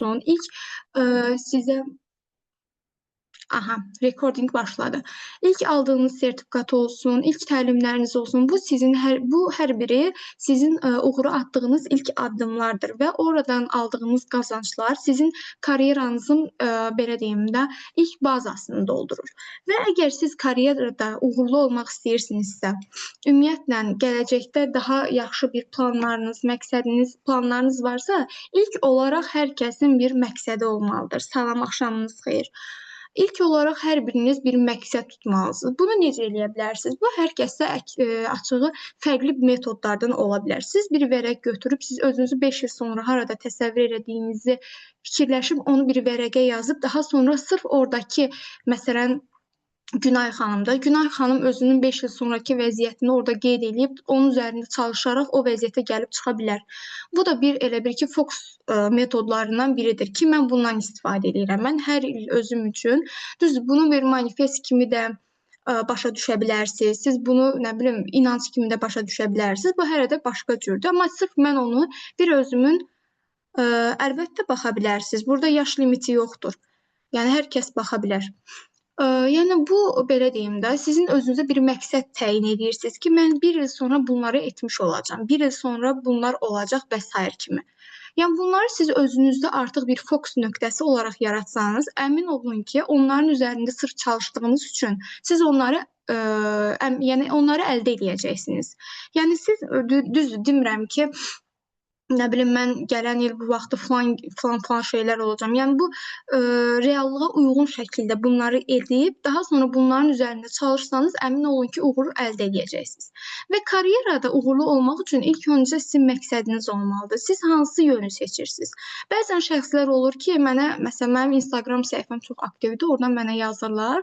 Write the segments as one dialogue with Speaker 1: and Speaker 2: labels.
Speaker 1: olsun. İlk sizə Aha, recording başladı. İlk aldığınız sertifikat olsun, ilk təlimləriniz olsun. Bu hər biri sizin uğura atdığınız ilk addımlardır və oradan aldığınız qazançlar sizin karyeranızın belə deyim də ilk bazasını doldurur. Və əgər siz karyerada uğurlu olmaq istəyirsinizsə, ümumiyyətlə gələcəkdə daha yaxşı bir planlarınız, məqsədiniz, planlarınız varsa, ilk olaraq hər kəsin bir məqsədi olmalıdır. Salam, axşamınız xeyir. İlk olaraq hər biriniz bir məqsəd tutmalısınız. Bunu necə eləyə bilərsiniz? Bu hər kəsdə açığı fərqli metodlardan ola bilər. Siz bir vərəq götürüb, siz özünüzü 5 il sonra harada təsəvvür etdiyinizi fikirləşib, onu bir vərəqə yazıb, daha sonra sırf oradakı, məsələn, Günay xanımda. Günay xanım özünün 5 il sonraki vəziyyətini orada qeyd edib, onun üzərində çalışaraq o vəziyyətə gəlib çıxa bilər. Bu da elə bir ki, fokus metodlarından biridir ki, mən bundan istifadə edirəm. Mən hər il özüm üçün, düzdür, bunu bir manifest kimi də başa düşə bilərsiniz. Siz bunu, nə bilim, inanc kimi də başa düşə bilərsiniz. Bu hələ də başqa cürdür. Amma sırf mən onu bir özümün əlbəttə baxa bilərsiniz. Burada yaş limiti yoxdur. Yəni, hər kəs baxa bilər. Yəni, bu, belə deyim də, sizin özünüzə bir məqsəd təyin edirsiniz ki, mən bir il sonra bunları etmiş olacam, bir il sonra bunlar olacaq və s. kimi. Yəni, bunları siz özünüzdə artıq bir fokus nöqtəsi olaraq yaratsanız, əmin olun ki, onların üzərində sırf çalışdığınız üçün siz onları əldə edəcəksiniz. Yəni, siz düzdür, demirəm ki, nə bilim, mən gələn il bu vaxtı falan şeylər olacam. Yəni, bu reallığa uyğun şəkildə bunları edib, daha sonra bunların üzərində çalışsanız, əmin olun ki, uğur əldə edəcəksiniz. Və karyerada uğurlu olmaq üçün ilk öncə sizin məqsədiniz olmalıdır. Siz hansı yönü seçirsiniz? Bəzən şəxslər olur ki, məsələn, mənim Instagram səhifəm çox aktivdir, oradan mənə yazırlar.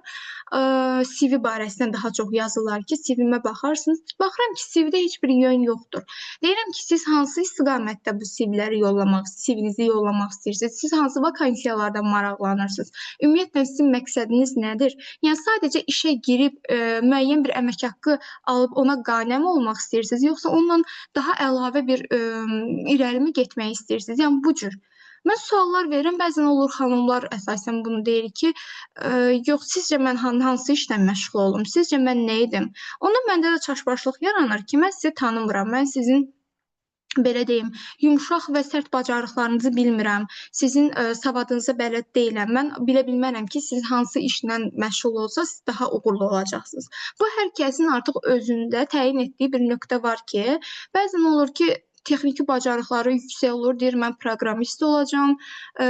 Speaker 1: CV barəsində daha çox yazırlar ki, CV-mə baxarsınız. Baxıram ki, CV-də heç bir yön yoxdur. Deyirəm ki, siz hansı istiqamətdə bu CV-nizi yollamaq istəyirsiniz? Siz hansı vakansiyalardan maraqlanırsınız? Ümumiyyətlə, sizin məqsədiniz nədir? Yəni, sadəcə işə girib müəyyən bir əmək haqqı alıb ona qane olmaq istəyirsiniz? Yoxsa onunla daha əlavə bir irəli mi getmək istəyirsiniz? Yəni, bu cür. Mən suallar verirəm, bəzən olur xanımlar əsasən bunu deyir ki, yox, sizcə mən hansı işlə məşğul olum? Sizcə mən nə edim? Onda məndə də çaşbaşlıq yaranır ki, mən sizi tanımıram, mən sizin belə deyim, yumşaq və sərt bacarıqlarınızı bilmirəm, sizin savadınıza bələd deyiləm. Mən bilə bilmərəm ki, siz hansı işlə məşğul olsa, siz daha uğurlu olacaqsınız. Bu, hər kəsin artıq özündə təyin etdiyi bir nöqtə var ki, bəzən olur ki, texniki bacarıqları yüksək olur, deyir, mən proqramist olacam.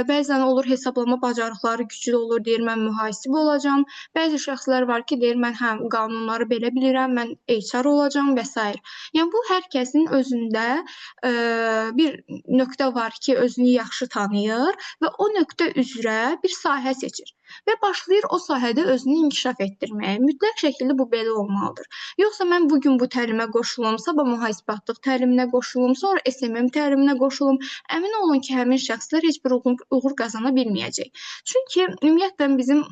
Speaker 1: Bəzən olur, hesablama bacarıqları güclü olur, deyir, mən mühasib olacam. Bəzi şəxslər var ki, deyir, mən həm qanunları belə bilirəm, mən HR olacam və s. Yəni, bu, hər kəsin özündə bir nöqtə var ki, özünü yaxşı tanıyır və o nöqtə üzrə bir sahə seçir və başlayır o sahədə özünü inkişaf etdirməyə. Mütləq şəkildə bu belə olmalıdır. Yoxsa mən bugün bu təlimə qoşulum, sabah mühasibatlıq təliminə qoşulum, sonra SMM təliminə qoşulum. Əmin olun ki, həmin şəxslər heç bir uğur qazana bilməyəcək. Çünki ümumiyyətlə bizim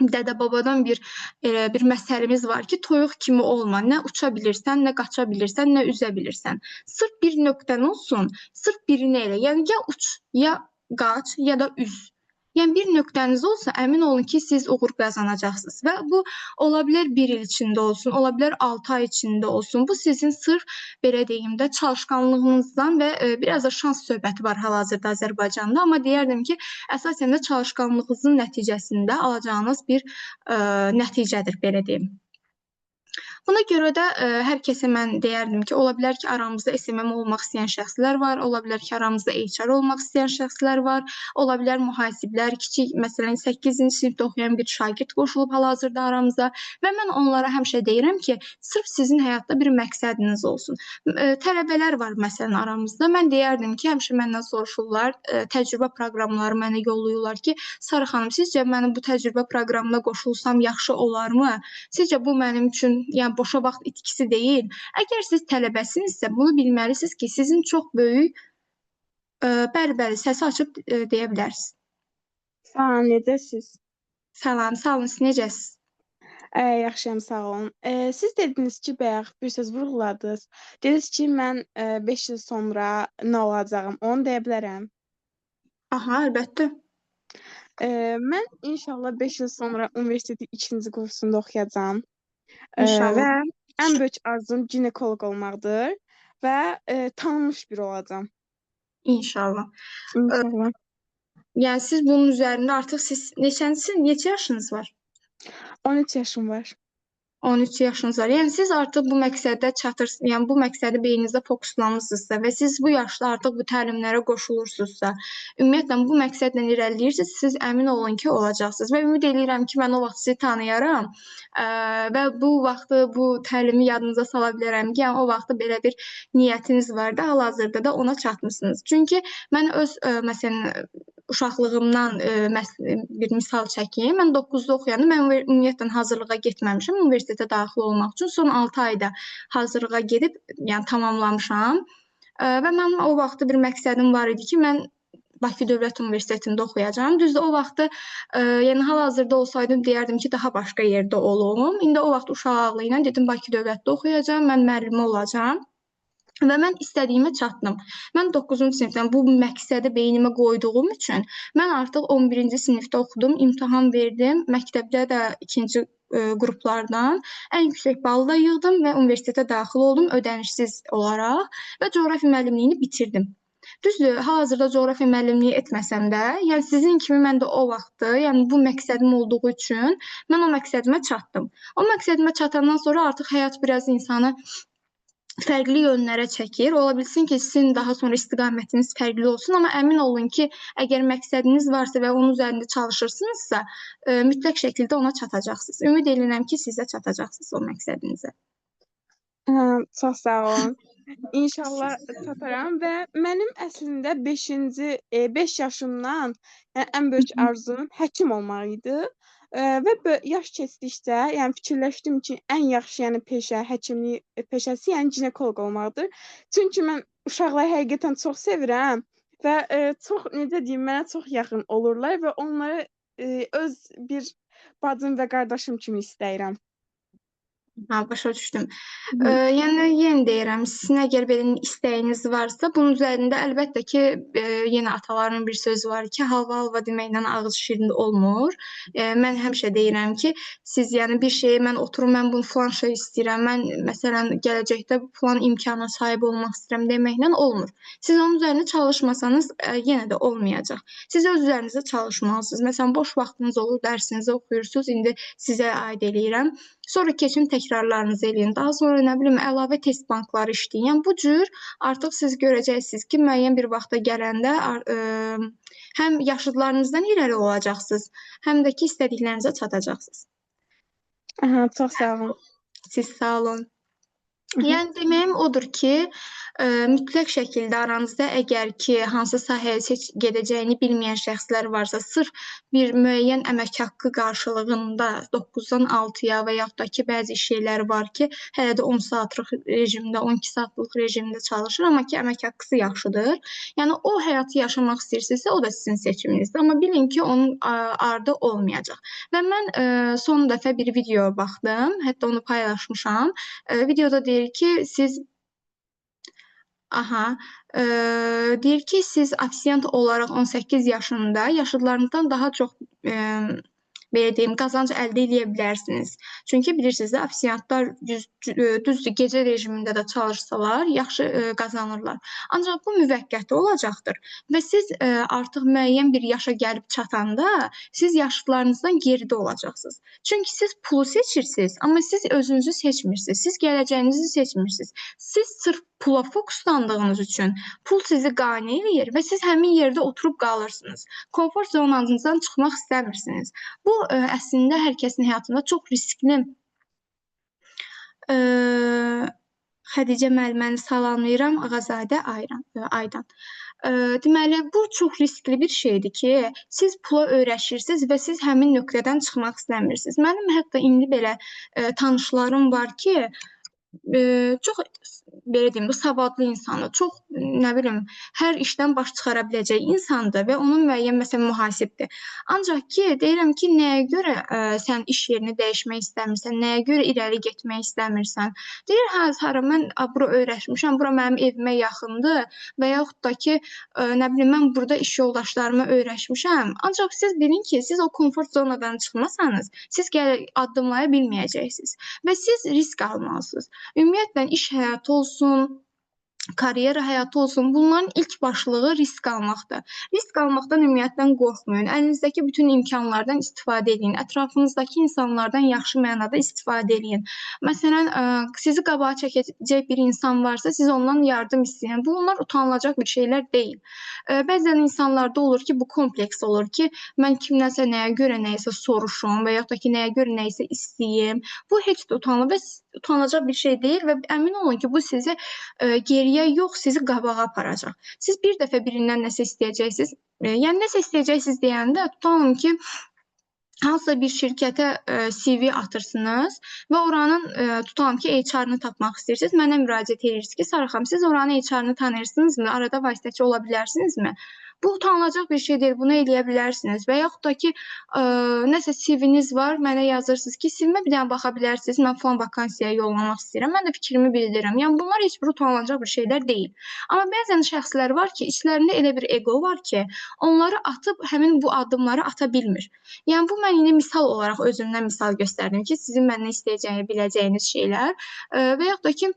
Speaker 1: dədə-babadan bir məsəlimiz var ki, toyuq kimi olma, nə uça bilirsən, nə qaça bilirsən, nə üzə bilirsən. Sırf bir nöqtən olsun, sırf birini elə. Yəni, ya uç, ya qaç, ya da üz. Yəni, bir nöqtəniz olsa, əmin olun ki, siz uğur qazanacaqsınız və bu, ola bilər 1 il içində olsun, ola bilər 6 ay içində olsun. Bu, sizin sırf, belə deyim də, çalışqanlığınızdan və biraz da şans söhbəti var hal-hazırda Azərbaycanda, amma deyərdim ki, əsasən də çalışqanlığınızın nəticəsində alacağınız bir nəticədir, belə deyim. Buna görə də hər kəsə mən deyərdim ki, ola bilər ki, aramızda SMM olmaq istəyən şəxslər var, ola bilər ki, aramızda HR olmaq istəyən şəxslər var, ola bilər mühasiblər, kiçik, məsələn, 8-ci sinifdə oxuyan bir şagird qoşulub hal-hazırda aramızda və mən onlara həmişə deyirəm ki, sırf sizin həyatda bir məqsədiniz olsun. Tələbələr var, məsələn, aramızda. Mən deyərdim ki, həmişə məndən soruşurlar, təcrübə proqramları mənə yollayırlar ki, Sarı xanım, sizcə mənim bu təcrübə proqramına qoşulsam yaxşı olarmı? Sizcə bu mənim üçün, yəni, boşa vaxt itkisi deyil. Əgər siz tələbəsinizsə, bunu bilməlisiniz ki, sizin çox böyük bəli, səsi açıb deyə bilərsiniz.
Speaker 2: Salam, necəsiz?
Speaker 1: Salam, sağ olun, siz necəsiz?
Speaker 2: Yaxşıyam, sağ olun. Siz dediniz ki, bayaq bir söz vurğuladınız. Dediniz ki, mən 5 il sonra nə olacağım, onu deyə bilərəm.
Speaker 1: Aha, əlbəttə.
Speaker 2: Mən inşallah 5 il sonra universitetin 2-ci kursunda oxuyacağam.
Speaker 1: İnşallah.
Speaker 2: Və ən böyük arzum ginekoloq olmaqdır və tanınmış biri olacağam.
Speaker 1: İnşallah.
Speaker 2: İnşallah.
Speaker 1: Yəni siz bunun üzərində artıq siz neçə yaşınız var?
Speaker 2: 13 yaşım var.
Speaker 1: 13 yaşınız var. Yəni siz artıq bu məqsədə çatırsınız, yəni bu məqsədi beyninizdə fokuslanmısınızsa və siz bu yaşda artıq bu təlimlərə qoşulursunuzsa, ümumiyyətlə bu məqsədlə irəliləyirsinizsə, siz əmin olun ki, olacaqsınız və ümid edirəm ki, mən o vaxt sizi tanıyaram və bu vaxtı bu təlimi yadınıza sala bilərəm ki, yəni o vaxtda belə bir niyyətiniz var da, hal-hazırda da ona çatmısınız. Çünki mən öz məsələn uşaqlığımdan bir misal çəkim. Mən 9-da oxuyanda mən ümumiyyətlə hazırlığa getməmişəm. Universitetə daxil olmaq üçün son 6 ayda hazırlığa gedib, yəni tamamlamışam. Və mənim o vaxtda bir məqsədim var idi ki, mən Bakı Dövlət Universitetində oxuyacağam. Düzdür, o vaxtı yəni hal-hazırda olsaydım deyərdim ki, daha başqa yerdə olum. İndi o vaxt uşaq ağlı ilə dedim Bakı Dövlətdə oxuyacağam, mən müəllimə olacağam. Və mən istədiyimə çatdım. Mən 9-cu sinifdən bu məqsədi beynimə qoyduğum üçün mən artıq 11-ci sinifdə oxudum, imtahan verdim. Məktəbdə də ikinci qruplardan ən yüksək balı da yığdım və universitetə daxil oldum ödənişsiz olaraq və coğrafiya müəllimliyini bitirdim. Düzdür, hal-hazırda coğrafiya müəllimliyi etməsəm də, yəni sizin kimi mən də o vaxtı, yəni bu məqsədim olduğu üçün mən o məqsədimə çatdım. O məqsədimə çatandan sonra artıq həyat biraz insanı fərqli yönlərə çəkir. Ola bilsin ki, sizin daha sonra istiqamətiniz fərqli olsun, amma əmin olun ki, əgər məqsədiniz varsa və onun üzərində çalışırsınızsa, mütləq şəkildə ona çatacaqsınız. Ümid edirəm ki, siz də çatacaqsınız o məqsədinizə.
Speaker 2: Çox sağ olun. İnşallah çataram və mənim əslində 5 yaşımdan ən böyük arzum həkim olmaq idi. Və yaş keçdikcə, yəni fikirləşdim ki, ən yaxşı yəni həkimlik peşəsi yəni ginekoloq olmaqdır. Çünki mən uşaqları həqiqətən çox sevirəm və çox necə deyim, mənə çox yaxın olurlar və onları öz bir bacım və qardaşım kimi istəyirəm.
Speaker 1: Ha, başa düşdüm. Yəni yenə deyirəm, sizin əgər belə istəyiniz varsa, bunun üzərində əlbəttə ki, yenə ataların bir sözü var ki, halva deməklə ağız şirin olmur. Mən həmişə deyirəm ki, siz yəni bir şeyi mən oturum, mən bunu falan şey istəyirəm, mən məsələn gələcəkdə falan imkana sahib olmaq istəyirəm deməklə olmur. Siz onun üzərində çalışmasanız yenə də olmayacaq. Siz öz üzərinizə çalışmalısınız. Məsələn, boş vaxtınız olur, dərsinizi oxuyursunuz, indi sizə aid eləyirəm. Sonra keçin təkrarlarınızı eləyin. Daha sonra nə bilim əlavə test bankları işləyin. Yəni bu cür artıq siz görəcəksiniz ki, müəyyən bir vaxta gələndə həm yaşıdlarınızdan irəli olacaqsınız, həm də ki istədiklərinizə çatacaqsınız.
Speaker 2: Çox sağ olun.
Speaker 1: Siz sağ olun. Yəni deməyim odur ki, mütləq şəkildə aranızda əgər ki, hansı sahəyə gedəcəyini bilməyən şəxslər varsa, sırf bir müəyyən əmək haqqı qarşılığında 9-dan 6-ya və yaxud da ki, bəzi iş yerləri var ki, hələ də 10 saatlıq rejimdə, 12 saatlıq rejimdə çalışır, amma ki, əmək haqqısı yaxşıdır. Yəni o həyatı yaşamaq istəyirsinizsə, o da sizin seçiminizdir. Amma bilin ki, onun ardı olmayacaq. Və mən son dəfə bir videoya baxdım, hətta onu paylaşmışam. Videoda deyir ki, deyir ki, siz ofisiyant olaraq 18 yaşında yaşıdlarınızdan daha çox belə deyim, qazanc əldə edə bilərsiniz. Çünki bilirsiniz də, ofisiyantlar düzdür, gecə rejimində də çalışsalar, yaxşı qazanırlar. Ancaq bu müvəqqəti olacaqdır və siz artıq müəyyən bir yaşa gəlib çatanda, siz yaşlılarınızdan geridə olacaqsınız. Çünki siz pulu seçirsiniz, amma siz özünüzü seçmirsiniz, siz gələcəyinizi seçmirsiniz. Siz sırf pula fokuslandığınız üçün pul sizi qane eləyir və siz həmin yerdə oturub qalırsınız. Konfor zonanızdan çıxmaq istəmirsiniz. Bu əslində hər kəsin həyatında çox riskli. Xədicə müəlliməni salamlayıram, Ağazadə Aydan. Deməli, bu çox riskli bir şeydir ki, siz pula öyrəşirsiniz və siz həmin nöqtədən çıxmaq istəmirsiniz. Mənim hətta indi belə tanışlarım var ki, çox belə deyim, bu savadlı insandır. Çox, nə bilim, hər işdən baş çıxara biləcək insandır və onun müəyyən məsələn mühasibdir. Ancaq ki, deyirəm ki, nəyə görə sən iş yerini dəyişmək istəmirsən, nəyə görə irəli getmək istəmirsən? Deyir, hə, Sara, mən bura öyrəşmişəm, bura mənim evimə yaxındır və yaxud da ki, nə bilim, mən burada iş yoldaşlarıma öyrəşmişəm. Ancaq siz bilin ki, siz o komfort zonadan çıxmasanız, siz addımlaya bilməyəcəksiniz və siz risk almalısınız. Ümumiyyətlə, iş həyatı olsun, karyera həyatı olsun, bunların ilk başlığı risk almaqdır. Risk almaqdan ümumiyyətlə qorxmayın. Əlinizdəki bütün imkanlardan istifadə edin. Ətrafınızdakı insanlardan yaxşı mənada istifadə edin. Məsələn, sizi qabağa çəkəcək bir insan varsa, siz ondan yardım istəyin. Bunlar utanılacaq bir şeylər deyil. Bəzən insanlarda olur ki, bu kompleks olur ki, mən kimdənsə nəyə görə nəyisə soruşum və yaxud da ki, nəyə görə nəyisə istəyim. Bu heç də utanılacaq bir şey deyil və əmin olun ki, bu sizi geriyə yox, sizi qabağa aparacaq. Siz bir dəfə birindən nəsə istəyəcəksiniz. Yəni nəsə istəyəcəksiniz deyəndə tutalım ki, hansısa bir şirkətə CV atırsınız və oranın tutalım ki, HR-ını tapmaq istəyirsiniz. Mənə müraciət edirsiniz ki, Sara xanım, siz oranın HR-ını tanıyırsınızmı? Arada vasitəçi ola bilərsinizmi? Bu utanılacaq bir şey deyil, bunu eləyə bilərsiniz. Və yaxud da ki, nəsə CV-niz var, mənə yazırsınız ki, CV-mə bir dənə baxa bilərsiniz, mən falan vakansiyaya yollamaq istəyirəm, mən də fikrimi bildirirəm. Yəni, bunlar heç bir utanılacaq bir şeylər deyil. Amma bəzən şəxslər var ki, içlərində elə bir ego var ki, onları atıb həmin bu addımları ata bilmir. Yəni, bu mən indi misal olaraq özümdən misal göstərdim ki, sizin məndən istəyəcəyini biləcəyiniz şeylər və yaxud da ki,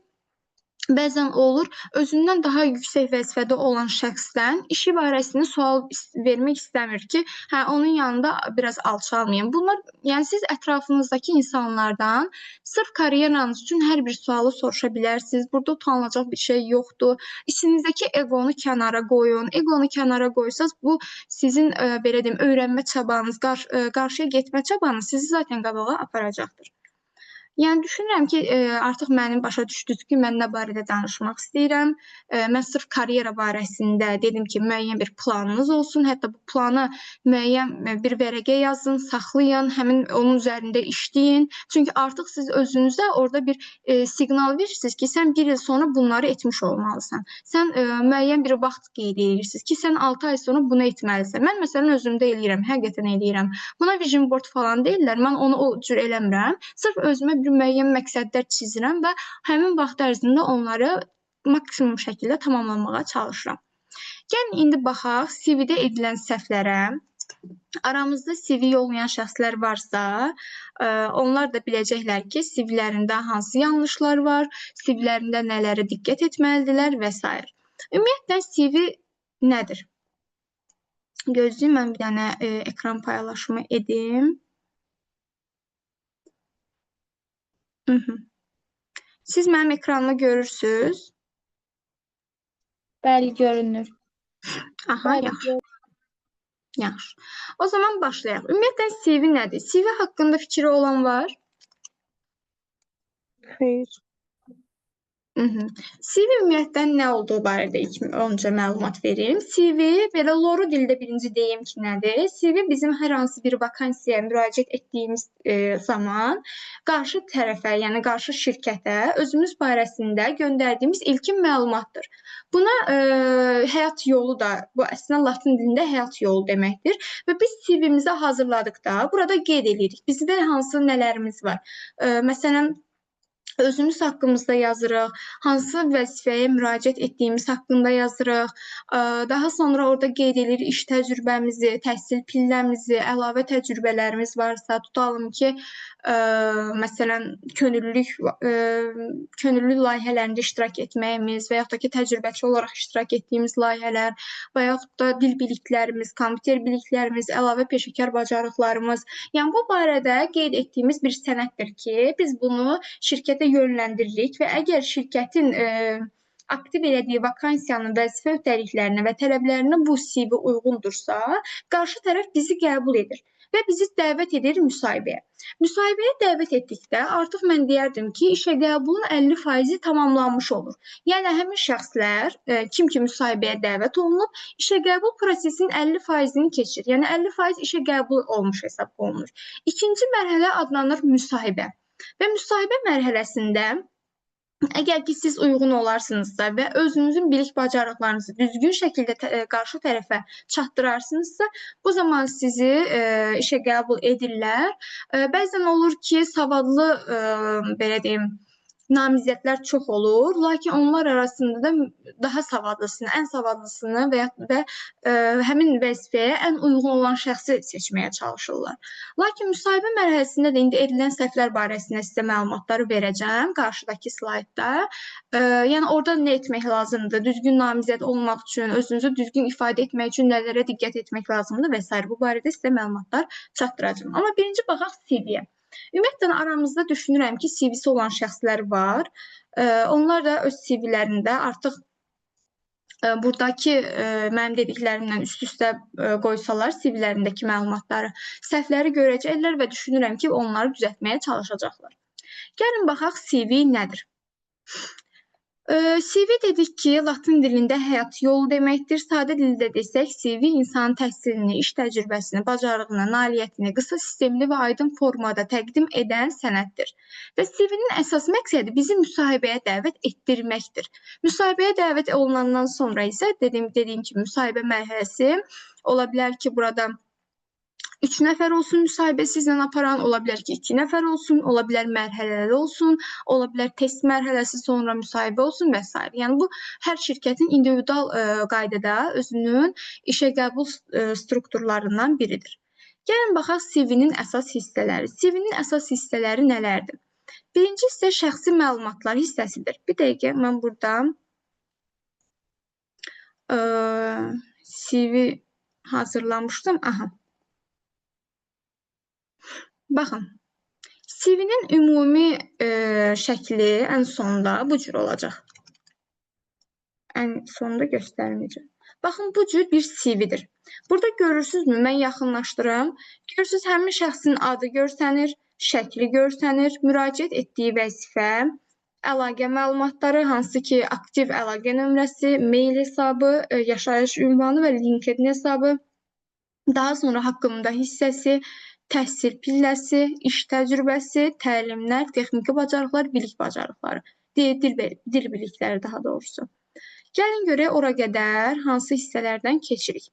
Speaker 1: bəzən olur, özündən daha yüksək vəzifədə olan şəxsdən işi barəsində sual vermək istəmir ki, hə, onun yanında biraz alçalmayın. Bunlar, yəni siz ətrafınızdakı insanlardan sırf karyeranız üçün hər bir sualı soruşa bilərsiniz. Burada utanılacaq bir şey yoxdur. İçinizdəki egonu kənara qoyun. Egonu kənara qoysanız, bu sizin, belə deyim, öyrənmə çabanız, qarşıya getmə çabanız sizi zaten qabağa aparacaqdır. Yəni düşünürəm ki, artıq mənim başa düşdünüz ki, mən nə barədə danışmaq istəyirəm. Mən sırf karyera barəsində dedim ki, müəyyən bir planınız olsun. Hətta bu planı müəyyən bir vərəqə yazın, saxlayın, həmin onun üzərində işləyin. Çünki artıq siz özünüzə orada bir siqnal verirsiniz ki, sən bir il sonra bunları etmiş olmalısan. Sən müəyyən bir vaxt qeyd edirsiniz ki, sən 6 ay sonra bunu etməlisən. Mən məsələn özümdə eləyirəm, həqiqətən eləyirəm. Buna vision board falan deyirlər, mən onu o cür eləmirəm. Sırf özümə bir müəyyən məqsədlər çizirəm və həmin vaxt ərzində onları maksimum şəkildə tamamlamağa çalışıram. Gəlin, indi baxaq CV-də edilən səhvlərə. Aramızda CV olmayan şəxslər varsa, onlar da biləcəklər ki, CV-lərində hansı yanlışlar var, CV-lərində nələrə diqqət etməlidirlər və s. Ümumiyyətlə, CV nədir? Gözləyim, mən bir dənə ekran paylaşımı edim. Siz mənim ekranımı görürsünüz?
Speaker 3: Bəli, görünür.
Speaker 1: Aha, yaxşı. Yaxşı. O zaman başlayaq. Ümumiyyətlə, CV nədir? CV haqqında fikri olan var?
Speaker 2: Xeyr.
Speaker 1: CV ümumiyyətlə nə olduğu barədə öncə məlumat verim. CV, belə loru dildə birinci deyim ki, nədir? CV bizim hər hansı bir vakansiyaya müraciət etdiyimiz zaman qarşı tərəfə, yəni qarşı şirkətə özümüz barəsində göndərdiyimiz ilkin məlumatdır. Buna həyat yolu da, bu əslində latın dilində həyat yolu deməkdir və biz CV-mizi hazırladıqda burada qeyd edirik. Bizdə hansı nələrimiz var? Məsələn, özümüz haqqımızda yazırıq, hansı vəzifəyə müraciət etdiyimiz haqqında yazırıq. Daha sonra orada qeyd edirik iş təcrübəmizi, təhsil pilləmizi, əlavə təcrübələrimiz varsa, tutalım ki, məsələn, könüllülük layihələrində iştirak etməyimiz və yaxud da ki, təcrübəçi olaraq iştirak etdiyimiz layihələr və yaxud da dil biliklərimiz, kompüter biliklərimiz, əlavə peşəkar bacarıqlarımız. Yəni, bu barədə qeyd etdiyimiz bir sənəddir ki, biz bunu şirkətə yönləndiririk və əgər şirkətin aktiv elədiyi vakansiyanın vəzifə öhdəliklərinə və tələblərinə bu CV uyğundursa, qarşı tərəf bizi qəbul edir və bizi dəvət edir müsahibəyə. Müsahibəyə dəvət etdikdə artıq mən deyərdim ki, işə qəbulun 50% tamamlanmış olur. Yəni, həmin şəxslər, kim ki müsahibəyə dəvət olunub, işə qəbul prosesinin 50%-ni keçir. Yəni, 50% işə qəbul olmuş hesab olunur. İkinci mərhələ adlanır müsahibə. Və müsahibə mərhələsində Əgər ki siz uyğun olarsınızsa və özünüzün bilik bacarıqlarınızı düzgün şəkildə qarşı tərəfə çatdırarsınızsa, bu zaman sizi işə qəbul edirlər. Bəzən olur ki, savadlı belə deyim, namizədlər çox olur, lakin onlar arasında da daha savadlısını, ən savadlısını və həmin vəzifəyə ən uyğun olan şəxsi seçməyə çalışırlar. Lakin müsahibə mərhələsində də indi edilən səhvlər barəsində sizə məlumatları verəcəm qarşıdakı slaydda. Yəni orada nə etmək lazımdır? Düzgün namizəd olmaq üçün, özünüzü düzgün ifadə etmək üçün nələrə diqqət etmək lazımdır və s. Bu barədə sizə məlumatlar çatdıracağam. Amma birinci baxaq CV-yə. Ümumiyyətlə aramızda düşünürəm ki, CV-si olan şəxslər var. Onlar da öz CV-lərində artıq buradakı mənim dediklərimdən üst-üstə qoysalar CV-lərindəki məlumatları, səhvləri görəcəklər və düşünürəm ki, onları düzəltməyə çalışacaqlar. Gəlin baxaq CV nədir? CV dedik ki, Latın dilində həyat yolu deməkdir. Sadə dildə desək, CV insanın təhsilini, iş təcrübəsini, bacarığını, nailiyyətini qısa, sistemli və aydın formada təqdim edən sənəddir. Və CV-nin əsas məqsədi bizi müsahibəyə dəvət etdirməkdir. Müsahibəyə dəvət olunandan sonra isə dediyim kimi müsahibə mərhələsi ola bilər ki, burada 3 nəfər olsun müsahibə sizlə aparan, ola bilər ki, 2 nəfər olsun, ola bilər mərhələli olsun, ola bilər test mərhələsi sonra müsahibə olsun və s. Yəni bu hər şirkətin individual qaydada özünün işə qəbul strukturlarından biridir. Gəlin baxaq CV-nin əsas hissələri. CV-nin əsas hissələri nələrdir? Birinci hissə şəxsi məlumatlar hissəsidir. Bir dəqiqə mən burada CV hazırlamışdım. Aha. Baxın, CV-nin ümumi şəkli ən sonda bu cür olacaq. Ən sonda göstərməyəcəm. Baxın, bu cür bir CV-dir. Burada görürsünüzmü? Mən yaxınlaşdırım. Görürsünüz, həmin şəxsin adı görsənir, şəkli görsənir, müraciət etdiyi vəzifə, əlaqə məlumatları, hansı ki, aktiv əlaqə nömrəsi, mail hesabı, yaşayış ünvanı və LinkedIn hesabı, daha sonra haqqında hissəsi, təhsil pilləsi, iş təcrübəsi, təlimlər, texniki bacarıqlar, bilik bacarıqları, dil bilikləri daha doğrusu. Gəlin görək ora qədər hansı hissələrdən keçirik.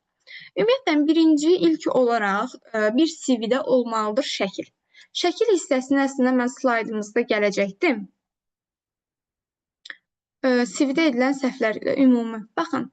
Speaker 1: Ümumiyyətlə, birinci ilk olaraq bir CV-də olmalıdır şəkil. Şəkil hissəsini əslində mən slaydımızda gələcəkdim. CV-də edilən səhvlər ümumi. Baxın,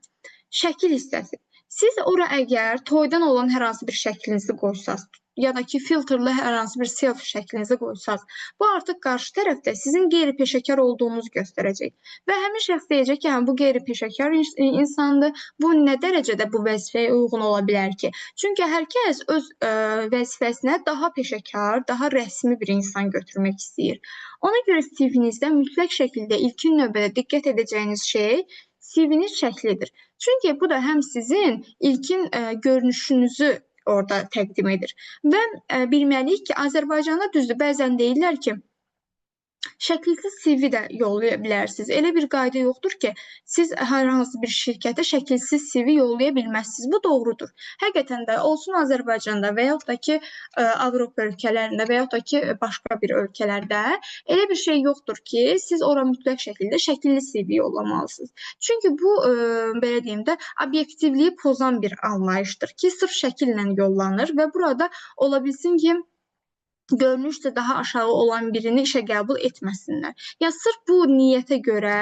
Speaker 1: şəkil hissəsi. Siz ora əgər toydan olan hər hansı bir şəklinizi qoysaz, ya da ki, filtrli hər hansı bir selfie şəklinizi qoysaz, bu artıq qarşı tərəfdə sizin qeyri-peşəkar olduğunuzu göstərəcək. Və həmin şəxs deyəcək ki, bu qeyri-peşəkar insandır, bu nə dərəcədə bu vəzifəyə uyğun ola bilər ki? Çünki hər kəs öz vəzifəsinə daha peşəkar, daha rəsmi bir insan götürmək istəyir. Ona görə CV-nizdə mütləq şəkildə ilkin növbədə diqqət edəcəyiniz şey CV-nin şəklidir. Çünki bu da həm sizin ilkin görünüşünüzü orada təqdim edir. Və bilməliyik ki, Azərbaycanda düzdür, bəzən deyirlər ki, şəkilsiz CV də yollaya bilərsiniz. Elə bir qayda yoxdur ki, siz hər hansı bir şirkətə şəkilsiz CV yollaya bilməzsiniz. Bu doğrudur. Həqiqətən də olsun Azərbaycanda və yaxud da ki, Avropa ölkələrində və yaxud da ki, başqa bir ölkələrdə elə bir şey yoxdur ki, siz ora mütləq şəkildə şəkilli CV yollamalısınız. Çünki bu, belə deyim də, obyektivliyi pozan bir anlayışdır ki, sırf şəkillə yollanır və burada ola bilsin ki, görünüşdə daha aşağı olan birini işə qəbul etməsinlər. Yəni, sırf bu niyyətə görə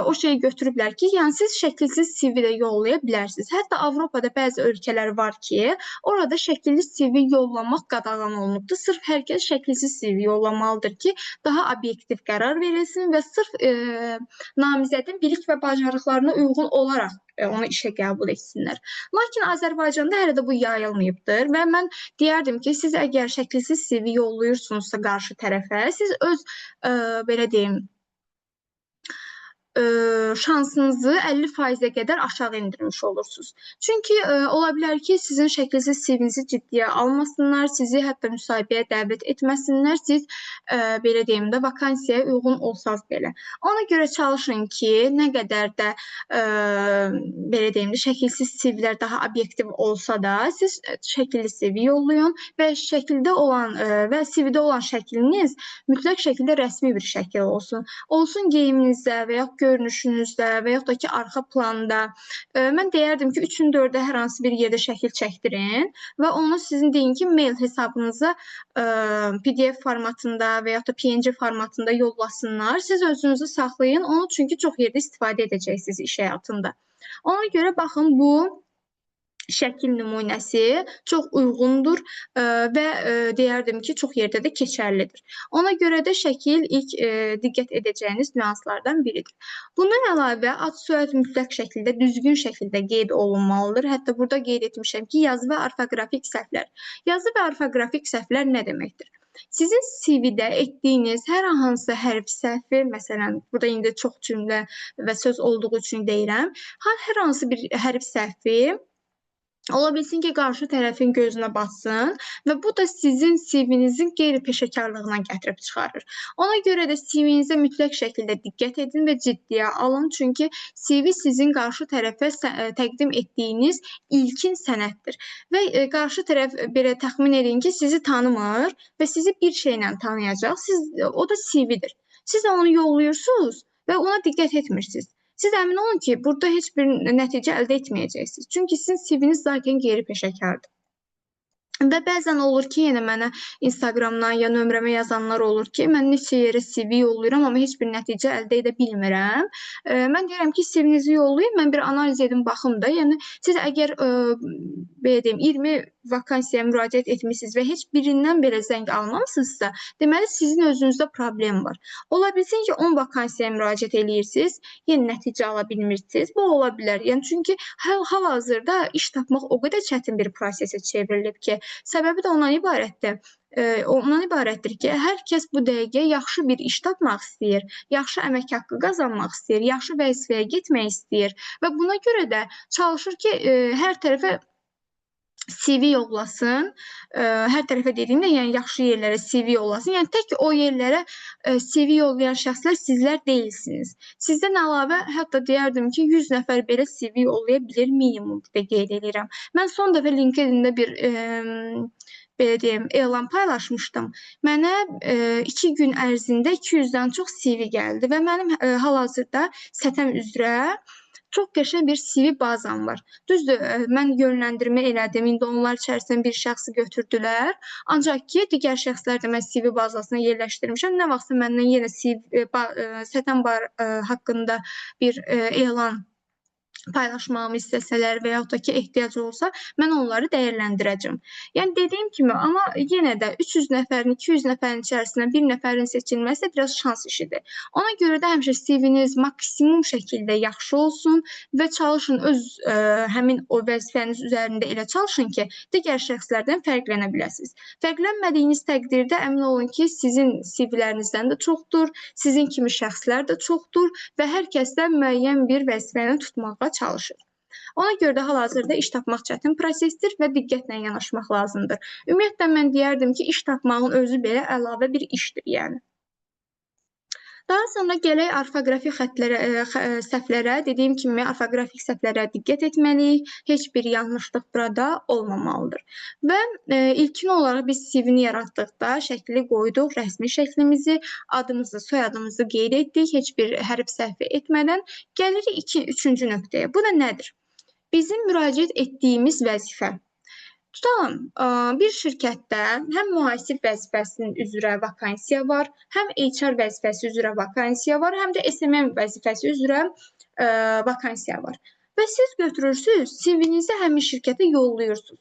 Speaker 1: o şeyi götürüblər ki, yəni siz şəkilsiz CV də yollaya bilərsiniz. Hətta Avropada bəzi ölkələr var ki, orada şəkilli CV yollamaq qadağan olunubdur. Sırf hər kəs şəkilsiz CV yollamalıdır ki, daha obyektiv qərar verilsin və sırf namizədin bilik və bacarıqlarına uyğun olaraq onu işə qəbul etsinlər. Lakin Azərbaycanda hələ də bu yayılmayıbdır və mən deyərdim ki, siz əgər şəkilsiz CV yollayırsınızsa qarşı tərəfə, siz öz, belə deyim, şansınızı 50%-ə qədər aşağı endirmiş olursunuz. Çünki ola bilər ki, sizin şəkilsiz CV-nizi ciddiyə almasınlar, sizi hətta müsahibəyə dəvət etməsinlər, siz belə deyim də vakansiyaya uyğun olsaz belə. Ona görə çalışın ki, nə qədər də belə deyim də şəkilsiz CV-lər daha obyektiv olsa da, siz şəkilli CV yollayın və şəkildə olan və CV-də olan şəkliniz mütləq şəkildə rəsmi bir şəkil olsun. Olsun geyiminizdə və yaxud görünüşünüzdə və yaxud da ki, arxa planda. Mən deyərdim ki, 3-ün 4-ə hər hansı bir yerdə şəkil çəkdirin və onu sizin deyin ki, mail hesabınıza PDF formatında və yaxud da PNG formatında yollasınlar. Siz özünüzü saxlayın, onu çünki çox yerdə istifadə edəcəksiniz iş həyatında. Ona görə baxın, bu şəkil nümunəsi çox uyğundur və deyərdim ki, çox yerdə də keçərlidir. Ona görə də şəkil ilk diqqət edəcəyiniz nüanslardan biridir. Bundan əlavə, ad soyad mütləq şəkildə, düzgün şəkildə qeyd olunmalıdır. Hətta burada qeyd etmişəm ki, yazı və orfoqrafik səhvlər. Yazı və orfoqrafik səhvlər nə deməkdir? Sizin CV-də etdiyiniz hər hansı hərf səhvi, məsələn, burada indi çox cümlə və söz olduğu üçün deyirəm, hər hansı bir hərf səhvi ola bilsin ki, qarşı tərəfin gözünə batsın və bu da sizin CV-nizin qeyri-peşəkarlığına gətirib çıxarır. Ona görə də CV-nizə mütləq şəkildə diqqət edin və ciddiyə alın. Çünki CV sizin qarşı tərəfə təqdim etdiyiniz ilkin sənəddir. Və qarşı tərəf belə təxmin edin ki, sizi tanımır və sizi bir şeylə tanıyacaq. O da CV-dir. Siz onu yollayırsınız və ona diqqət etmirsiniz. Siz əmin olun ki, burada heç bir nəticə əldə etməyəcəksiniz. Çünki sizin CV-niz zaten qeyri-peşəkardır. Və bəzən olur ki, yenə mənə Instagramdan ya nömrəmə yazanlar olur ki, mən neçə yerə CV yollayıram, amma heç bir nəticə əldə edə bilmirəm. Mən deyirəm ki, CV-nizi yollayın, mən bir analiz edin, baxım da. Yəni, siz əgər, belə deyim, 20 vakansiyaya müraciət etmişsiniz və heç birindən belə zəng almamısınızsa, deməli, sizin özünüzdə problem var. Ola bilsin ki, 10 vakansiyaya müraciət edirsiniz, yenə nəticə ala bilmirsiniz. Bu ola bilər. Yəni, çünki hal-hazırda iş tapmaq o qədər çətin bir prosesə çevrilib ki, səbəbi də ondan ibarətdir ki, hər kəs bu dəqiqə yaxşı bir iş tapmaq istəyir, yaxşı əmək haqqı qazanmaq istəyir, yaxşı vəzifəyə getmək istəyir və buna görə də çalışır ki, hər tərəfə CV yollasın, hər tərəfə dediyimdə, yəni yaxşı yerlərə CV yollasın. Yəni tək o yerlərə CV yollayan şəxslər sizlər deyilsiniz. Sizdən əlavə, hətta deyərdim ki, 100 nəfər belə CV yollaya bilir, minimum da qeyd edirəm. Mən son dəfə LinkedIn-də bir belə deyim, elan paylaşmışdım. Mənə 2 gün ərzində 200-dən çox CV gəldi və mənim hal-hazırda səthəm üzrə çox qəşəng bir CV bazam var. Düzdür, mən yönləndirmə elədim, indi onlar içərisində bir şəxsi götürdülər. Ancaq ki, digər şəxslər də mən CV bazasına yerləşdirmişəm. Nə vaxtsa məndən yenə səthəm haqqında bir elan paylaşmağımı istəsələr və yaxud da ki, ehtiyac olsa, mən onları dəyərləndirəcəm. Yəni, dediyim kimi, amma yenə də 300 nəfərin, 200 nəfərin içərisindən bir nəfərin seçilməsi biraz şans işidir. Ona görə də həmişə CV-niz maksimum şəkildə yaxşı olsun və çalışın həmin o vəzifəniz üzərində elə çalışın ki, digər şəxslərdən fərqlənə biləsiniz. Fərqlənmədiyiniz təqdirdə əmin olun ki, sizin CV-lərinizdən də çoxdur, sizin kimi şəxslər də çoxdur və hər kəs də müəyyən bir vəzifəni tutmağa çalışır. Ona görə də hal-hazırda iş tapmaq çətin prosesdir və diqqətlə yanaşmaq lazımdır. Ümumiyyətlə, mən deyərdim ki, iş tapmağın özü belə əlavə bir işdir, yəni. Daha sonra gələk orfoqrafik səhvlərə. Dediyim kimi, orfoqrafik səhvlərə diqqət etməliyik. Heç bir yanlışlıq burada olmamalıdır. Və ilkin olaraq biz CV-ni yaratdıqda şəkli qoyduq, rəsmi şəklimizi, adımızı, soyadımızı qeyd etdik, heç bir hərf səhvi etmədən. Gəlirik üçüncü nöqtəyə. Bu da nədir? Bizim müraciət etdiyimiz vəzifə. Tutalım, bir şirkətdə həm mühasib vəzifəsinin üzrə vakansiya var, həm HR vəzifəsi üzrə vakansiya var, həm də SMM vəzifəsi üzrə vakansiya var. Və siz götürürsünüz, CV-nizi həmin şirkətə yollayırsınız.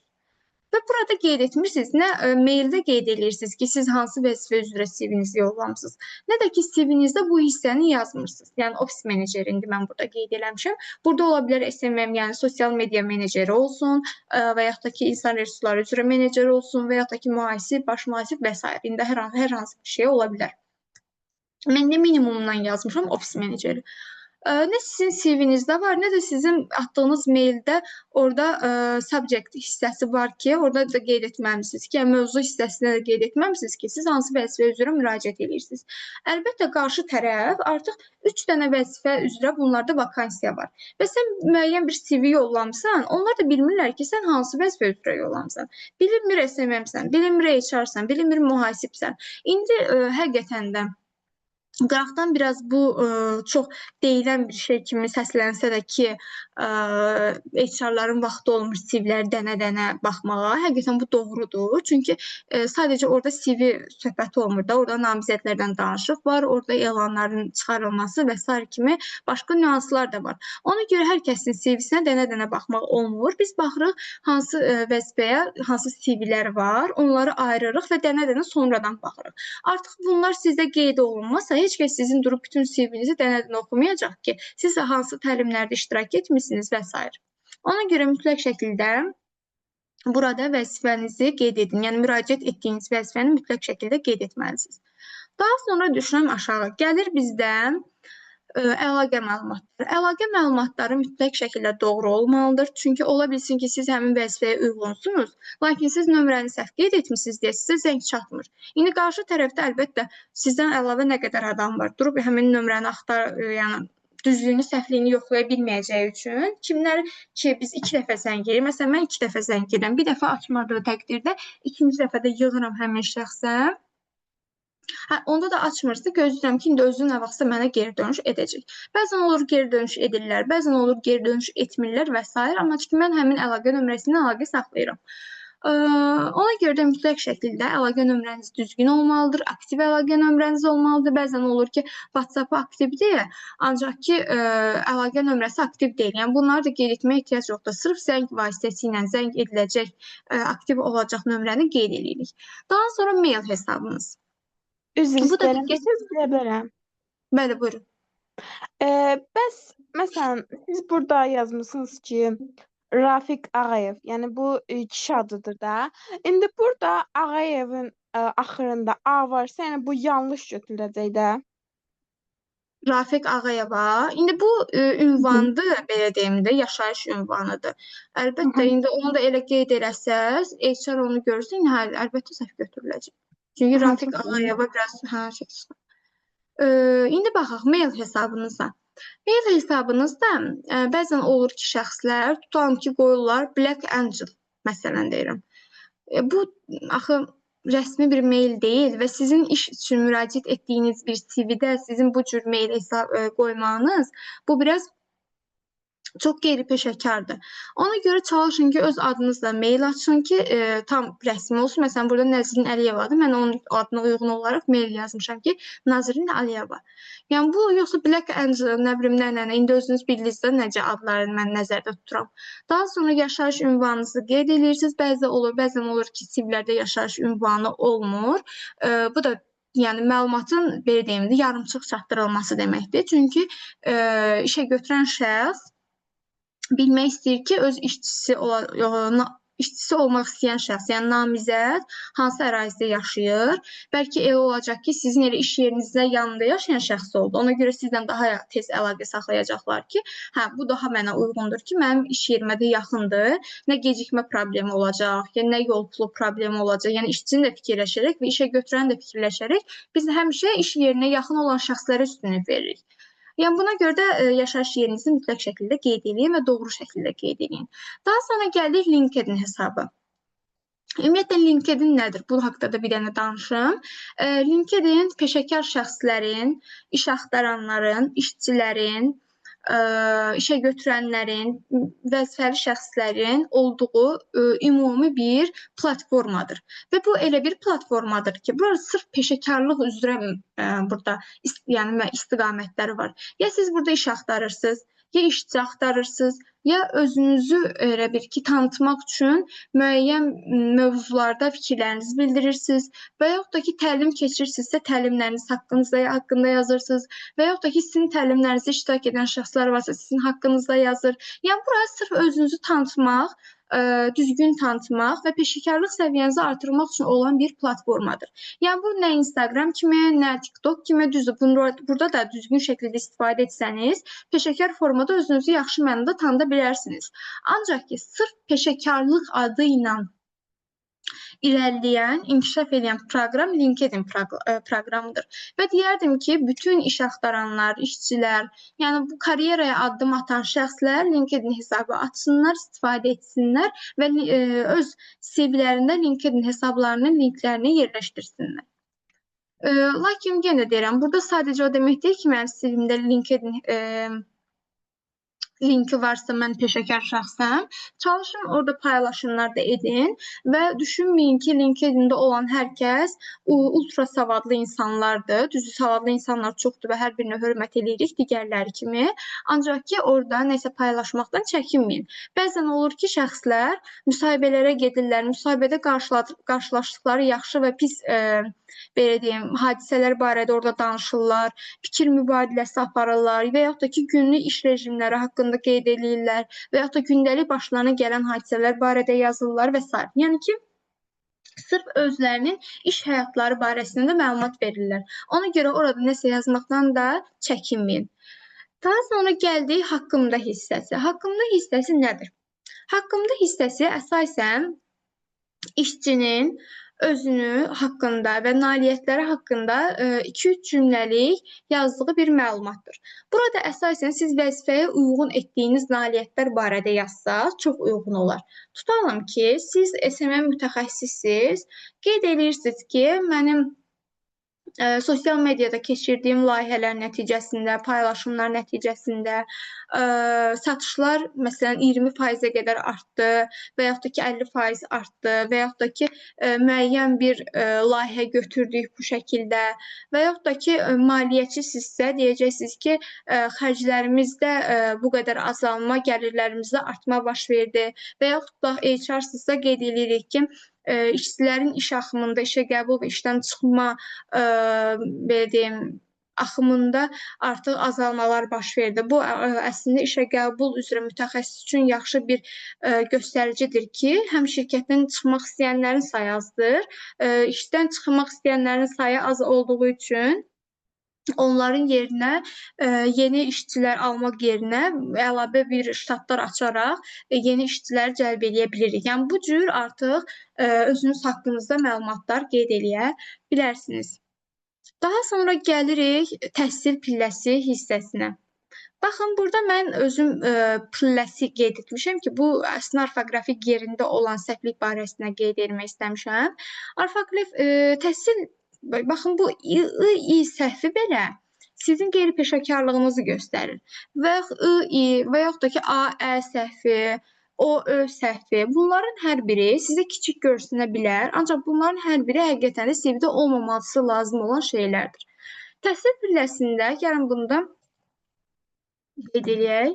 Speaker 1: Və burada qeyd etmirsiniz, nə maildə qeyd edirsiniz ki, siz hansı vəzifə üzrə CV-nizi yollamısınız, nə də ki, CV-nizdə bu hissəni yazmırsınız. Yəni, ofis meneceri indi mən burada qeyd eləmişəm. Burada ola bilər SMM, yəni sosial media meneceri olsun və yaxud da ki, insan resursları üzrə meneceri olsun və yaxud da ki, mühasib, baş mühasib və s. İndi hər hansı bir şey ola bilər. Mən də minimumdan yazmışam ofis meneceri. Nə sizin CV-nizdə var, nə də sizin atdığınız maildə orada subject hissəsi var ki, orada da qeyd etməmisiniz ki, yəni mövzu hissəsində də qeyd etməmisiniz ki, siz hansı vəzifə üzrə müraciət edirsiniz. Əlbəttə qarşı tərəf artıq 3 dənə vəzifə üzrə bunlarda vakansiya var. Və sən müəyyən bir CV yollamısan, onlar da bilmirlər ki, sən hansı vəzifə üzrə yollamısan. Bilinmir SMM-sən, bilinmir HR-sən, bilinmir mühasibsən. İndi həqiqətən də qıraqdan biraz bu çox deyilən bir şey kimi səslənsə də ki, HR-ların vaxtı olmur CV-ləri dənə-dənə baxmağa. Həqiqətən bu doğrudur. Çünki sadəcə orada CV söhbəti olmur da, orada namizədlərdən danışıq var, orada elanların çıxarılması və s. kimi başqa nüanslar da var. Ona görə hər kəsin CV-sinə dənə-dənə baxmaq olmur. Biz baxırıq hansı vəzifəyə hansı CV-lər var, onları ayırırıq və dənə-dənə sonradan baxırıq. Artıq bunlar sizdə qeyd olunmasa, heç kəs sizin durub bütün CV-nizi dənə-dənə oxumayacaq ki, siz hansı təlimlərdə iştirak etmişsiniz və s. Ona görə mütləq şəkildə burada vəzifənizi qeyd edin. Yəni müraciət etdiyiniz vəzifəni mütləq şəkildə qeyd etməlisiniz. Daha sonra düşürəm aşağı. Gəlir bizdən əlaqə məlumatları. Əlaqə məlumatları mütləq şəkildə doğru olmalıdır. Çünki ola bilsin ki, siz həmin vəzifəyə uyğunsunuz, lakin siz nömrəni səhv qeyd etmisiniz deyə sizə zəng çatmır. İndi qarşı tərəfdə əlbəttə sizdən əlavə nə qədər adam var, durub həmin nömrəni yəni düzlüyünü, səhvliyini yoxlaya bilməyəcəyi üçün kimlər ki, biz 2 dəfə zəng edirik. Məsələn, mən 2 dəfə zəng edirəm. Bir dəfə açmadığı təqdirdə ikinci dəfə də yığıram həmin şəxsə. Onda da açmırsa, gözləyirəm ki, indi özü nə vaxtsa mənə geri dönüş edəcək. Bəzən olur geri dönüş edirlər, bəzən olur geri dönüş etmirlər və s. Amma ki, mən həmin əlaqə nömrəsindən əlaqə saxlayıram. Ona görə də mütləq şəkildə əlaqə nömrəniz düzgün olmalıdır, aktiv əlaqə nömrəniz olmalıdır. Bəzən olur ki, WhatsApp-ı aktivdir, ancaq ki, əlaqə nömrəsi aktiv deyil. Yəni, bunları da qeyd etməyə ehtiyac yoxdur. Sırf zəng vasitəsilə zəng ediləcək, aktiv olacaq nömrəni qeyd edirik. Daha sonra mail hesabınız.
Speaker 2: Üzr
Speaker 1: Bu da
Speaker 2: istəyirəm, bir söz deyə bilərəm.
Speaker 1: Bəli, buyurun.
Speaker 2: Bəs, məsələn, siz burada yazmısınız ki, Rafiq Ağayev, yəni bu kişi adıdır da. İndi burada Ağayevin axırında A varsa, yəni bu yanlış götürüləcək də.
Speaker 1: Rafiq Ağayeva. İndi bu ünvandır, belə deyim də, yaşayış ünvanıdır. Əlbəttə, indi onu da elə qeyd eləsəz, HR onu görürsə, əlbəttə səhv götürüləcək. Çünki Rafiq Ağayeva biraz İndi baxaq mail hesabınıza. Mail hesabınızda bəzən olur ki, şəxslər tutalım ki, qoyurlar Black Angel, məsələn deyirəm. Bu axı rəsmi bir mail deyil və sizin iş üçün müraciət etdiyiniz bir CV-də sizin bu cür mail hesab qoymağınız bu biraz çox qeyri-peşəkardır. Ona görə çalışın ki, öz adınızla mail açın ki, tam rəsmi olsun. Məsələn, burada Nəzrin Əliyevadır. Mən onun adına uyğun olaraq mail yazmışam ki, Nazrin Əliyeva. Yəni, bu yoxsa Black Angel, nə bilim, nə, indi özünüz bildiniz də necə adlarını mən nəzərdə tuturam. Daha sonra yaşayış ünvanınızı qeyd edirsiniz. Bəzən olur ki, CV-lərdə yaşayış ünvanı olmur. Bu da yəni məlumatın, belə deyim də, yarımçıq çatdırılması deməkdir. Çünki işə götürən şəxs bilmək istəyir ki, öz işçisi olmaq istəyən şəxs, yəni namizəd hansı ərazidə yaşayır. Bəlkə elə olacaq ki, sizin elə iş yerinizdə yanında yaşayan şəxs oldu. Ona görə sizlə daha tez əlaqə saxlayacaqlar ki, bu daha mənə uyğundur ki, mənim iş yerimə də yaxındır. Nə gecikmə problemi olacaq, yəni nə yol pulu problemi olacaq. Yəni işçini də fikirləşərək və işə götürəni də fikirləşərək biz həmişə iş yerinə yaxın olan şəxslərə üstünlük veririk. Yəni, buna görə də yaşayış yerinizi mütləq şəkildə qeyd edin və doğru şəkildə qeyd edin. Daha sonra gəldik LinkedIn hesabı. Ümumiyyətlə, LinkedIn nədir? Bu haqda da bir dənə danışım. LinkedIn peşəkar şəxslərin, iş axtaranların, işçilərin, işə götürənlərin, vəzifəli şəxslərin olduğu ümumi bir platformadır. Və bu elə bir platformadır ki, burada sırf peşəkarlıq üzrə burada yəni istiqamətləri var. Ya siz burada iş axtarırsınız, ya işçi axtarırsınız, ya özünüzü elə bir ki, tanıtmaq üçün müəyyən mövzularda fikirlərinizi bildirirsiniz və yaxud da ki, təlim keçirirsinizsə, təlimləriniz haqqında yazırsınız və yaxud da ki, sizin təlimlərinizdə iştirak edən şəxslər varsa, sizin haqqınızda yazır. Yəni, buraya sırf özünüzü tanıtmaq düzgün tanıtmaq və peşəkarlıq səviyyənizi artırmaq üçün olan bir platformadır. Yəni bu nə Instagram kimi, nə TikTok kimi, düzdür. Burada da düzgün şəkildə istifadə etsəniz, peşəkar formada özünüzü yaxşı mənada tanıda bilərsiniz. Ancaq ki, sırf peşəkarlıq adı ilə irəliləyən, inkişaf edən proqram LinkedIn proqramıdır. Və deyərdim ki, bütün iş axtaranlar, işçilər, yəni bu karyeraya addım atan şəxslər LinkedIn hesabı açsınlar, istifadə etsinlər və öz CV-lərində LinkedIn hesablarının linklərini yerləşdirsinlər. Lakin yenə deyirəm, burada sadəcə o demək deyil ki, mənim CV-mdə LinkedIn linki varsa mən peşəkar şəxsəm, çalışın orada paylaşımlar da edin və düşünməyin ki, LinkedIn-də olan hər kəs ultra savadlı insanlardır. Düzdür, savadlı insanlar çoxdur və hər birinə hörmət edirik digərləri kimi. Ancaq ki, orada nəsə paylaşmaqdan çəkinməyin. Bəzən olur ki, şəxslər müsahibələrə gedirlər, müsahibədə qarşılaşdıqları yaxşı və pis belə deyim, hadisələr barədə orada danışırlar, fikir mübadiləsi aparırlar və yaxud da ki, günlük iş rejimləri haqqında qeyd edirlər və yaxud da gündəlik başlarına gələn hadisələr barədə yazırlar və s. Yəni ki, sırf özlərinin iş həyatları barəsində məlumat verirlər. Ona görə orada nəsə yazmaqdan da çəkinməyin. Daha sonra gəldik haqqımda hissəsi. Haqqımda hissəsi nədir? Haqqımda hissəsi əsasən işçinin özünü haqqında və nailiyyətləri haqqında 2-3 cümləlik yazdığı bir məlumatdır. Burada əsasən siz vəzifəyə uyğun etdiyiniz nailiyyətlər barədə yazsaq çox uyğun olar. Tutalım ki, siz SMM mütəxəssissiniz, qeyd edirsiniz ki, mənim sosial mediada keçirdiyim layihələr nəticəsində, paylaşımlar nəticəsində satışlar məsələn 20%-ə qədər artdı və yaxud da ki 50% artdı və yaxud da ki müəyyən bir layihə götürdük bu şəkildə və yaxud da ki maliyyəçisinizsə deyəcəksiniz ki xərclərimizdə bu qədər azalma, gəlirlərimizdə artma baş verdi və yaxud da HR-sınızsa qeyd edirik ki işçilərin iş axımında, işə qəbul və işdən çıxma belə deyim, axımında artıq azalmalar baş verdi. Bu əslində işə qəbul üzrə mütəxəssis üçün yaxşı bir göstəricidir ki, həm şirkətdən çıxmaq istəyənlərin sayı azdır, işdən çıxmaq istəyənlərin sayı az olduğu üçün onların yerinə yeni işçilər almaq yerinə əlavə bir ştatlar açaraq yeni işçilər cəlb edə bilirik. Yəni bu cür artıq özünüz haqqınızda məlumatlar qeyd edə bilərsiniz. Daha sonra gəlirik təhsil pilləsi hissəsinə. Baxın, burada mən özüm pilləsi qeyd etmişəm ki, bu əslində orfoqrafik yerində olan səhvlik barəsində qeyd etmək istəmişəm. Orfoqraf təhsil, baxın, bu i səhvi belə sizin qeyri-peşəkarlığınızı göstərir. Və i və yaxud da ki, a-ə səhvi, o-ö səhvi, bunların hər biri sizə kiçik görsənə bilər, ancaq bunların hər biri həqiqətən də CV-də olmaması lazım olan şeylərdir. Təhsil pilləsində, gəlin bunda qeyd edək.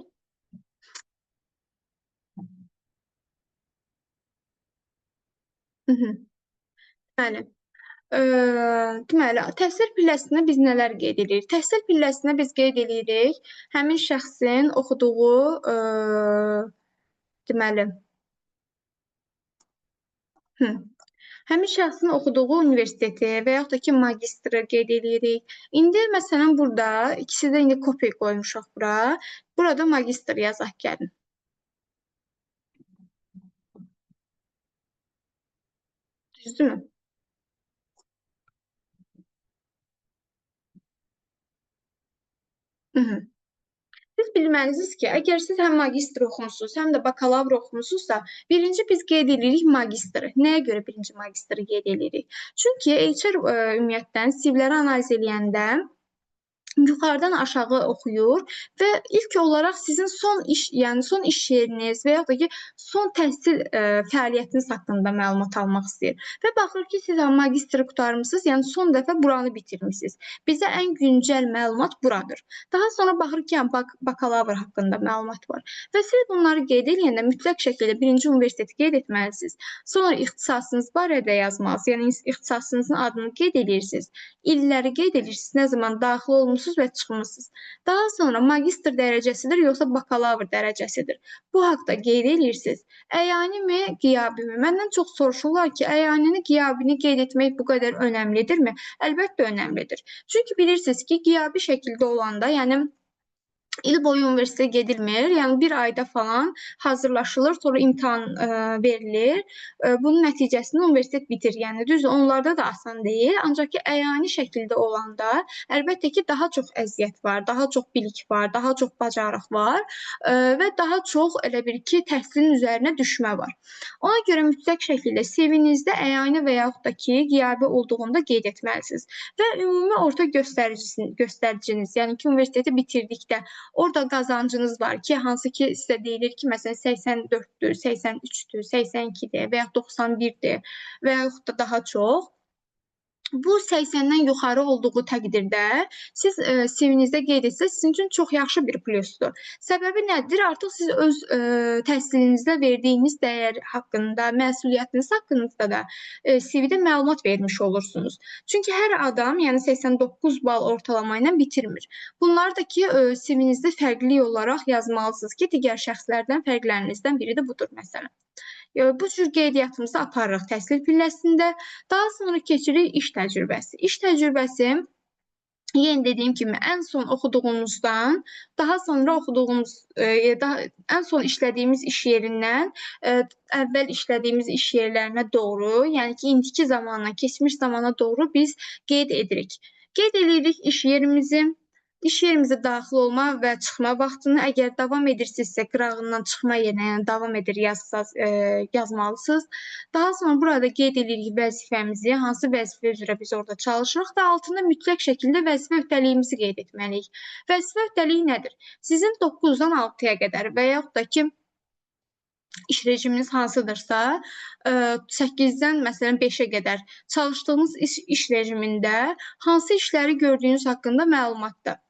Speaker 1: Deməli, təhsil pilləsinə biz nələr qeyd edirik? Təhsil pilləsinə biz qeyd edirik həmin şəxsin oxuduğu, deməli, həmin şəxsin oxuduğu universiteti və yaxud da ki, magistri qeyd edirik. İndi, məsələn, burada, ikisi də indi kopya qoymuşaq bura. Burada magistr yazaq gəlin. Düzdürmü? Siz bilməlisiniz ki, əgər siz həm magistr oxumusunuz, həm də bakalavr oxumusunuzsa, birinci biz qeyd edirik magistri. Nəyə görə birinci magistri qeyd edirik? Çünki HR ümumiyyətlə CV-ləri analiz edəndə yuxarıdan aşağı oxuyur və ilk olaraq sizin son iş, yəni son iş yeriniz və yaxud da ki, son təhsil fəaliyyətiniz haqqında məlumat almaq istəyir. Və baxır ki, siz magistri qurtarmısınız, yəni son dəfə buranı bitirmisiniz. Bizə ən güncəl məlumat buradır. Daha sonra baxır ki, bakalavr haqqında məlumat var. Və siz bunları qeyd edəndə mütləq şəkildə birinci universiteti qeyd etməlisiniz. Sonra ixtisasınız barədə yazmalısınız, yəni ixtisasınızın adını qeyd edirsiniz. İlləri qeyd edirsiniz, nə zaman daxil olmusunuz oxumusunuz və çıxmısınız. Daha sonra magistr dərəcəsidir, yoxsa bakalavr dərəcəsidir. Bu haqda qeyd edirsiniz. Əyani mi, qiyabi mi? Məndən çox soruşurlar ki, əyanini, qiyabini qeyd etmək bu qədər önəmlidirmi? Əlbəttə önəmlidir. Çünki bilirsiniz ki, qiyabi şəkildə olanda, yəni il boyu universitetə gedilmir. Yəni bir ayda falan hazırlaşılır, sonra imtahan verilir. Bunun nəticəsində universitet bitir. Yəni düzdür, onlarda da asan deyil. Ancaq ki, əyani şəkildə olanda əlbəttə ki, daha çox əziyyət var, daha çox bilik var, daha çox bacarıq var və daha çox elə bir ki, təhsilin üzərinə düşmə var. Ona görə mütləq şəkildə CV-nizdə əyani və yaxud da ki, qiyabi olduğunda qeyd etməlisiniz. Və ümumi orta göstəriciniz, yəni ki, universiteti bitirdikdə orada qazancınız var ki, hansı ki sizə deyilir ki, məsələn 84-dür, 83-dür, 82-dir və yaxud 91-dir və yaxud da daha çox. Bu 80-dən yuxarı olduğu təqdirdə siz CV-nizdə qeyd etsəz, sizin üçün çox yaxşı bir plusdur. Səbəbi nədir? Artıq siz öz təhsilinizdə verdiyiniz dəyər haqqında, məsuliyyətiniz haqqında da CV-də məlumat vermiş olursunuz. Çünki hər adam, yəni 89 bal ortalama ilə bitirmir. Bunları da ki, CV-nizdə fərqli olaraq yazmalısınız ki, digər şəxslərdən fərqlərinizdən biri də budur məsələn. Bu cür qeydiyyatımızı aparırıq təhsil pilləsində. Daha sonra keçirik iş təcrübəsi. İş təcrübəsi, yenə dediyim kimi, ən son oxuduğunuzdan, daha sonra oxuduğumuz, ən son işlədiyimiz iş yerindən əvvəl işlədiyimiz iş yerlərinə doğru, yəni ki, indiki zamana, keçmiş zamana doğru biz qeyd edirik. Qeyd edirik iş yerimizi. İş yerimizə daxil olma və çıxma vaxtını, əgər davam edirsinizsə, qırağından çıxma yerinə, yəni davam edir yazmalısınız. Daha sonra burada qeyd edirik vəzifəmizi, hansı vəzifə üzrə biz orada çalışırıq və altında mütləq şəkildə vəzifə öhdəliyimizi qeyd etməliyik. Vəzifə öhdəliyi nədir? Sizin 9-dan 6-ya qədər və yaxud da ki, iş rejiminiz hansıdırsa, 8-dən məsələn 5-ə qədər çalışdığınız iş rejimində hansı işləri gördüyünüz haqqında məlumatdır.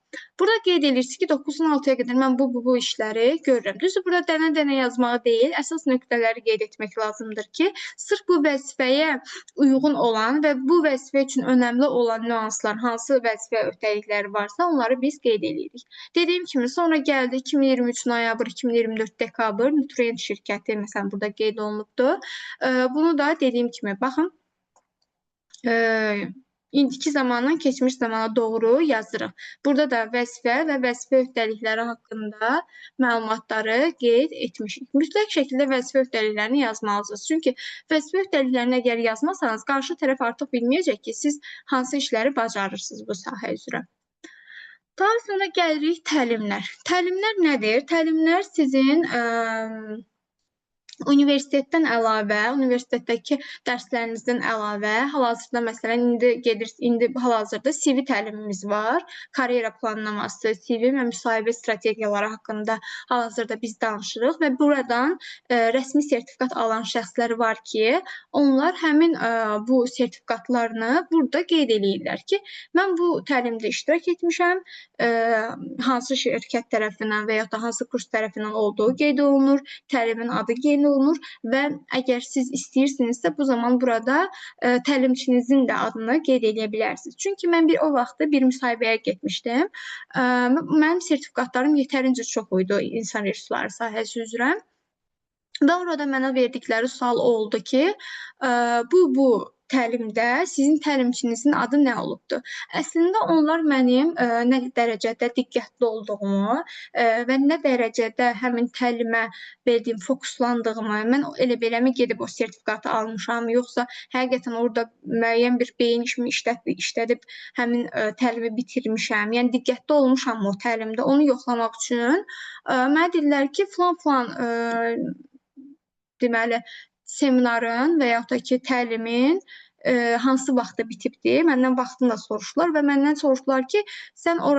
Speaker 1: Burada qeyd edirsiniz ki, 9-dan 6-ya qədər mən bu işləri görürəm. Düzdür, burada dənə-dənə yazmağı deyil, əsas nöqtələri qeyd etmək lazımdır ki, sırf bu vəzifəyə uyğun olan və bu vəzifə üçün önəmli olan nüanslar, hansı vəzifə öhdəlikləri varsa, onları biz qeyd edirik. Dediyim kimi, sonra gəldi 2023 noyabr, 2024 dekabr, Nutrient şirkəti, məsələn, burada qeyd olunubdur. Bunu da dediyim kimi, baxın, indiki zamandan keçmiş zamana doğru yazırıq. Burada da vəzifə və vəzifə öhdəlikləri haqqında məlumatları qeyd etmişik. Mütləq şəkildə vəzifə öhdəliklərini yazmalısınız. Çünki vəzifə öhdəliklərini əgər yazmasanız, qarşı tərəf artıq bilməyəcək ki, siz hansı işləri bacarırsınız bu sahə üzrə. Daha sonra gəlirik təlimlər. Təlimlər nədir? Təlimlər sizin universitetdən əlavə, universitetdəki dərslərinizdən əlavə, hal-hazırda məsələn indi hal-hazırda CV təlimimiz var. Karyera planlaması, CV və müsahibə strategiyaları haqqında hal-hazırda biz danışırıq və buradan rəsmi sertifikat alan şəxslər var ki, onlar həmin bu sertifikatlarını burada qeyd eləyirlər ki, mən bu təlimdə iştirak etmişəm, hansı şirkət tərəfindən və ya da hansı kurs tərəfindən olduğu qeyd olunur, təlimin adı qeyd olunur və əgər siz istəyirsinizsə, bu zaman burada təlimçinizin də adını qeyd edə bilərsiniz. Çünki mən o vaxtı bir müsahibəyə getmişdim. Mənim sertifikatlarım yetərincə çox idi insan resursları sahəsi üzrə. Və orada mənə verdikləri sual oldu ki, bu təlimdə sizin təlimçinizin adı nə olubdur? Əslində onlar mənim nə dərəcədə diqqətli olduğumu və nə dərəcədə həmin təlimə verdiyim, fokuslandığımı, mən elə beləmi gedib o sertifikatı almışam, yoxsa həqiqətən orada müəyyən bir beyin işimi işlədib həmin təlimi bitirmişəm, yəni diqqətli olmuşam o təlimdə, onu yoxlamaq üçün mənə dedilər ki, filan deməli, seminarın və yaxud da ki, təlimin hansı vaxtda bitibdir, məndən vaxtını da soruşdular və məndən soruşdular ki, sən o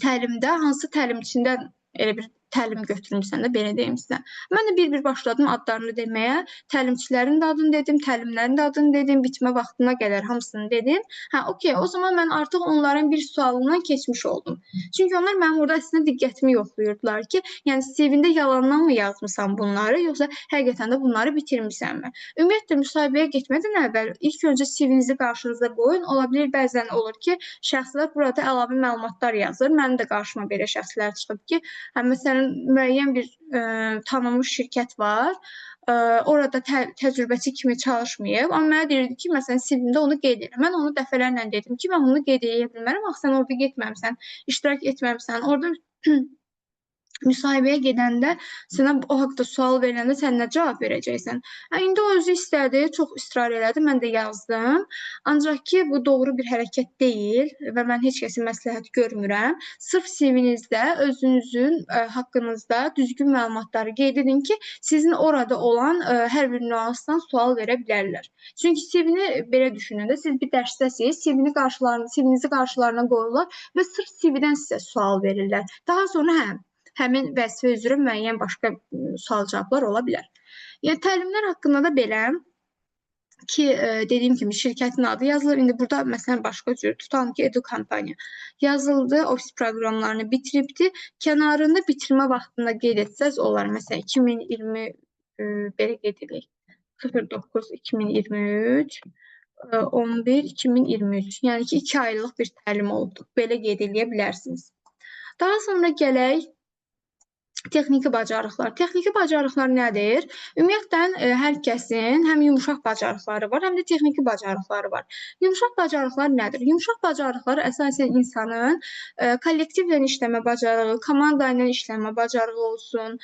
Speaker 1: təlimdə hansı təlimçindən elə bir təlim götürmüsən də, belə deyim sizə. Mən də bir-bir başladım adlarını deməyə. Təlimçilərin də adını dedim, təlimlərin də adını dedim, bitmə vaxtına qədər hamısını dedim. Hə, okey, o zaman mən artıq onların bir sualından keçmiş oldum. Çünki onlar mənim orada əslində diqqətimi yoxlayırdılar ki, yəni CV-ndə yalandan mı yazmısan bunları, yoxsa həqiqətən də bunları bitirmisənmi? Ümumiyyətlə, müsahibəyə getmədən əvvəl ilk öncə CV-nizi qarşınıza qoyun. Ola bilər, bəzən olur ki, şəxslər burada əlavə məlumatlar yazır. Mənim də qarşıma belə şəxslər çıxıb ki, hə, məsələn, müəyyən bir tanınmış şirkət var. Orada təcrübəçi kimi çalışmayıb. Amma mənə deyirdi ki, məsələn, CV-mdə onu qeyd edir. Mən onu dəfələrlə dedim ki, mən bunu qeyd edə bilmərəm. Axı sən orada getməmisən, iştirak etməmisən. Orada müsahibəyə gedəndə sənə o haqda sual veriləndə sən nə cavab verəcəksən? İndi o özü istədi, çox israr elədi, mən də yazdım. Ancaq ki, bu doğru bir hərəkət deyil və mən heç kəsi məsləhət görmürəm. Sırf CV-nizdə özünüzün haqqınızda düzgün məlumatları qeyd edin ki, sizin orada olan hər bir nüansdan sual verə bilərlər. Çünki CV-ni belə düşünün də, siz bir dərsdəsiniz, CV-nizi qarşılarına qoyurlar və sırf CV-dən sizə sual verirlər. Daha sonra həmin vəzifə üzrə müəyyən başqa sual-cavablar ola bilər. Yəni, təlimlər haqqında da belə ki, dediyim kimi şirkətin adı yazılır. İndi burada məsələn başqa cür tutalım ki, Edu Kompaniya yazıldı, ofis proqramlarını bitiribdi. Kənarında bitirmə vaxtında qeyd etsəz olar. Məsələn, 2020 belə qeyd edək. 09-2023 11-2023. Yəni ki, 2 aylıq bir təlim oldu. Belə qeyd edə bilərsiniz. Daha sonra gələk texniki bacarıqlar. Texniki bacarıqlar nədir? Ümumiyyətlə, hər kəsin həm yumşaq bacarıqları var, həm də texniki bacarıqları var. Yumşaq bacarıqlar nədir? Yumşaq bacarıqlar əsasən insanın kollektivlə işləmə bacarığı, komanda ilə işləmə bacarığı olsun,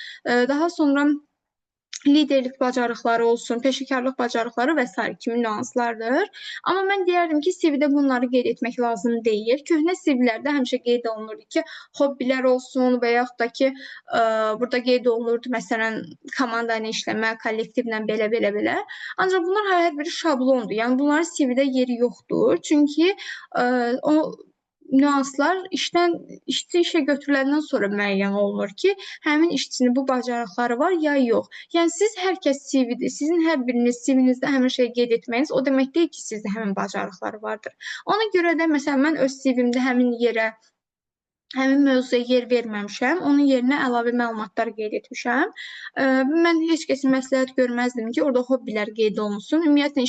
Speaker 1: daha sonra liderlik bacarıqları olsun, peşəkarlıq bacarıqları və s. kimi nüanslardır. Amma mən deyərdim ki, CV-də bunları qeyd etmək lazım deyil. Köhnə CV-lərdə həmişə qeyd olunurdu ki, hobbilər olsun və yaxud da ki, burada qeyd olunurdu, məsələn, komanda ilə işləmə, kollektivlə belə. Ancaq bunlar hər biri şablondur. Yəni, bunların CV-də yeri yoxdur. Çünki o nüanslar işçi işə götürüləndən sonra müəyyən olunur ki, həmin işçinin bu bacarıqları var ya yox. Yəni, siz hər kəs CV-dir. Sizin hər biriniz CV-nizdə həmin şeyi qeyd etməyiniz o demək deyil ki, sizdə həmin bacarıqları vardır. Ona görə də, məsələn, mən öz CV-mdə həmin mövzuya yer verməmişəm. Onun yerinə əlavə məlumatlar qeyd etmişəm. Mən heç kəsin məsləhət görməzdim ki, orada hobbilər qeyd olunsun. Ümumiyyətlə,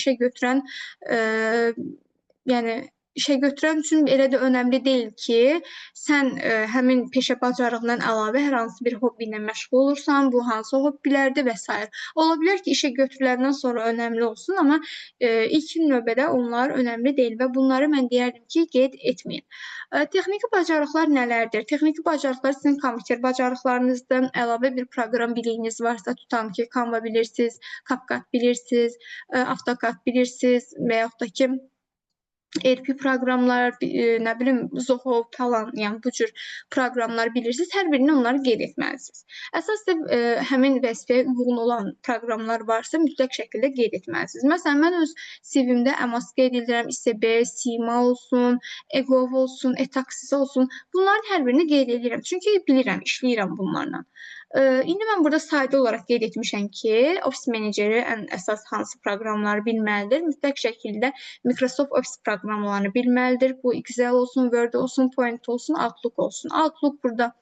Speaker 1: işə götürən üçün elə də önəmli deyil ki, sən həmin peşə bacarığından əlavə hər hansı bir hobbi ilə məşğul olursan, bu hansı hobbilərdir və s. Ola bilər ki, işə götürüləndən sonra önəmli olsun, amma ilk növbədə onlar önəmli deyil və bunları mən deyərdim ki, qeyd etməyin. Texniki bacarıqlar nələrdir? Texniki bacarıqlar sizin kompüter bacarıqlarınızdır, əlavə bir proqram biliyiniz varsa, tutam ki, Canva bilirsiniz, CapCut bilirsiniz, AutoCAD bilirsiniz və yaxud da ki, ERP proqramlar, nə bilim, Zoho, Talan, yəni bu cür proqramlar bilirsiniz, hər birini onları qeyd etməlisiniz. Əsas da həmin vəzifəyə uyğun olan proqramlar varsa, mütləq şəkildə qeyd etməlisiniz. Məsələn, mən öz CV-mdə Amos qeyd edirəm, ISB, Sima olsun, Egov olsun, Etaxis olsun. Bunların hər birini qeyd edirəm. Çünki bilirəm, işləyirəm bunlarla. İndi mən burada sayda olaraq qeyd etmişəm ki, ofis meneceri ən əsas hansı proqramları bilməlidir? Mütləq şəkildə Microsoft Office proqramlarını bilməlidir. Bu Excel olsun, Word olsun, Point olsun, Outlook olsun. Outlook burada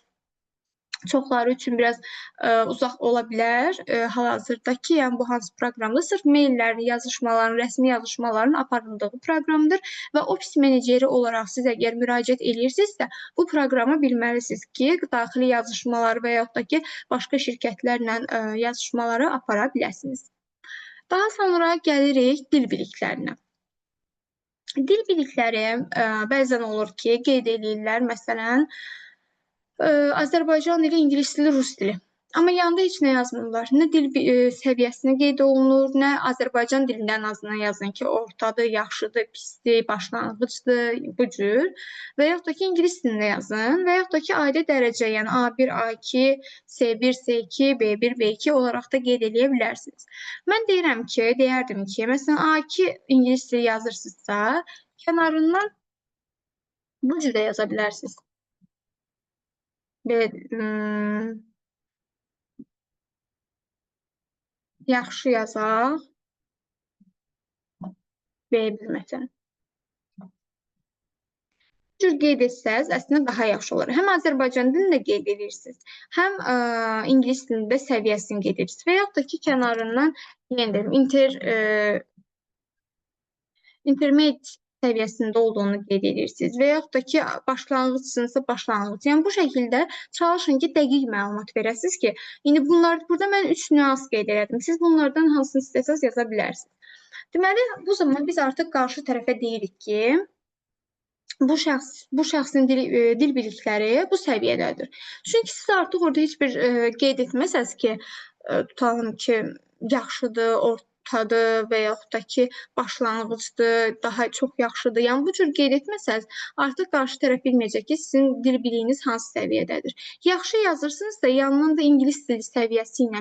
Speaker 1: çoxları üçün biraz uzaq ola bilər. Hal-hazırdakı, yəni bu hansı proqramdır? Sırf maillərin, yazışmaların, rəsmi yazışmaların aparıldığı proqramdır və ofis meneceri olaraq siz əgər müraciət edirsinizsə, bu proqramı bilməlisiniz ki, daxili yazışmalar və yaxud da ki, başqa şirkətlərlə yazışmaları apara biləsiniz. Daha sonra gəlirik dil biliklərinə. Dil bilikləri bəzən olur ki, qeyd edirlər, məsələn, Azərbaycan dili, ingilis dili, rus dili. Amma yanında heç nə yazmırlar. Nə dil səviyyəsini qeyd olunur, nə Azərbaycan dilində ən azından yazın ki, ortadır, yaxşıdır, pisdir, başlanğıcdır, bu cür. Və yaxud da ki, ingilis dilində yazın və yaxud da ki, adi dərəcə, yəni A1, A2, C1, C2, B1, B2 olaraq da qeyd edə bilərsiniz. Mən deyərdim ki, məsələn, A2 ingilis dili yazırsınızsa, kənarından bu cür də yaza bilərsiniz. Yaxşı yazaq. B1 məsələn. Bu cür qeyd etsəz, əslində daha yaxşı olar. Həm Azərbaycan dilində qeyd edirsiniz, həm ingilis dilində səviyyəsini qeyd edirsiniz və yaxud da ki, kənarından, yenə deyim, intermediate səviyyəsində olduğunu qeyd edirsiniz və yaxud da ki, başlanğıcsınızsa başlanğıc. Yəni, bu şəkildə çalışın ki, dəqiq məlumat verəsiniz ki, indi burada mən 3 nüans qeyd edirdim. Siz bunlardan hansını istəsəz yaza bilərsiniz. Deməli, bu zaman biz artıq qarşı tərəfə deyirik ki, bu şəxsin dil bilikləri bu səviyyədədir. Çünki siz artıq orada heç bir qeyd etməsəz ki, tutalım ki, yaxşıdır, ortadır və yaxud da ki, başlanğıcdır, daha çox yaxşıdır. Yəni, bu cür qeyd etməsəz, artıq qarşı tərəf bilməyəcək ki, sizin dil biliyiniz hansı səviyyədədir. Yaxşı yazırsınızsa, yanından da ingilis dili səviyyəsi ilə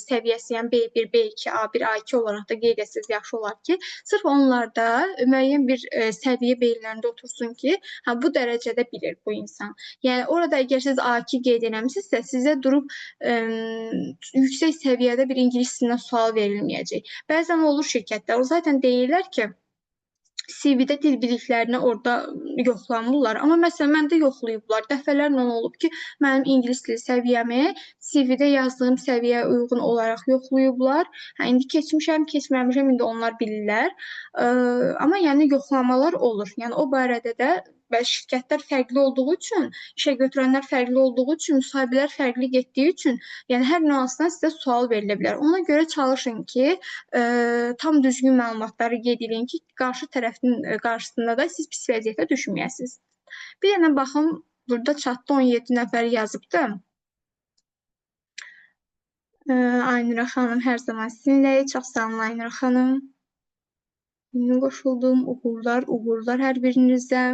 Speaker 1: səviyyəsi, yəni B1, B2, A1, A2 olaraq da qeyd etsəz yaxşı olar ki, sırf onlarda müəyyən bir səviyyə beyinlərində otursun ki, bu dərəcədə bilir bu insan. Yəni, orada əgər siz A2 qeyd eləmişsinizsə, sizə durub yüksək səviyyədə bir ingilis dilindən sual verilməyəcək. Bəzən olur şirkətlər, o zaten deyirlər ki, CV-də dil biliklərini orada yoxlamırlar. Amma məsələn, məndə yoxlayıblar. Dəfələrlə olub ki, mənim ingilis dili səviyyəmi CV-də yazdığım səviyyəyə uyğun olaraq yoxlayıblar. İndi keçmişəm, keçməmişəm, indi onlar bilirlər. Amma yəni yoxlamalar olur. Yəni o barədə də şirkətlər fərqli olduğu üçün, işə götürənlər fərqli olduğu üçün, müsahibələr fərqli getdiyi üçün, yəni hər nüansdan sizə sual verilə bilər. Ona görə çalışın ki, tam düzgün məlumatları qeyd edin ki, qarşı tərəfin qarşısında da siz pis vəziyyətə düşməyəsiniz. Bir dənə baxın, burada chatda 17 nəfər yazıbdır. Aynura xanım hər zaman sizinləyik. Çox sağ olun Aynura xanım. Yeni qoşuldum. Uğurlar hər birinizə.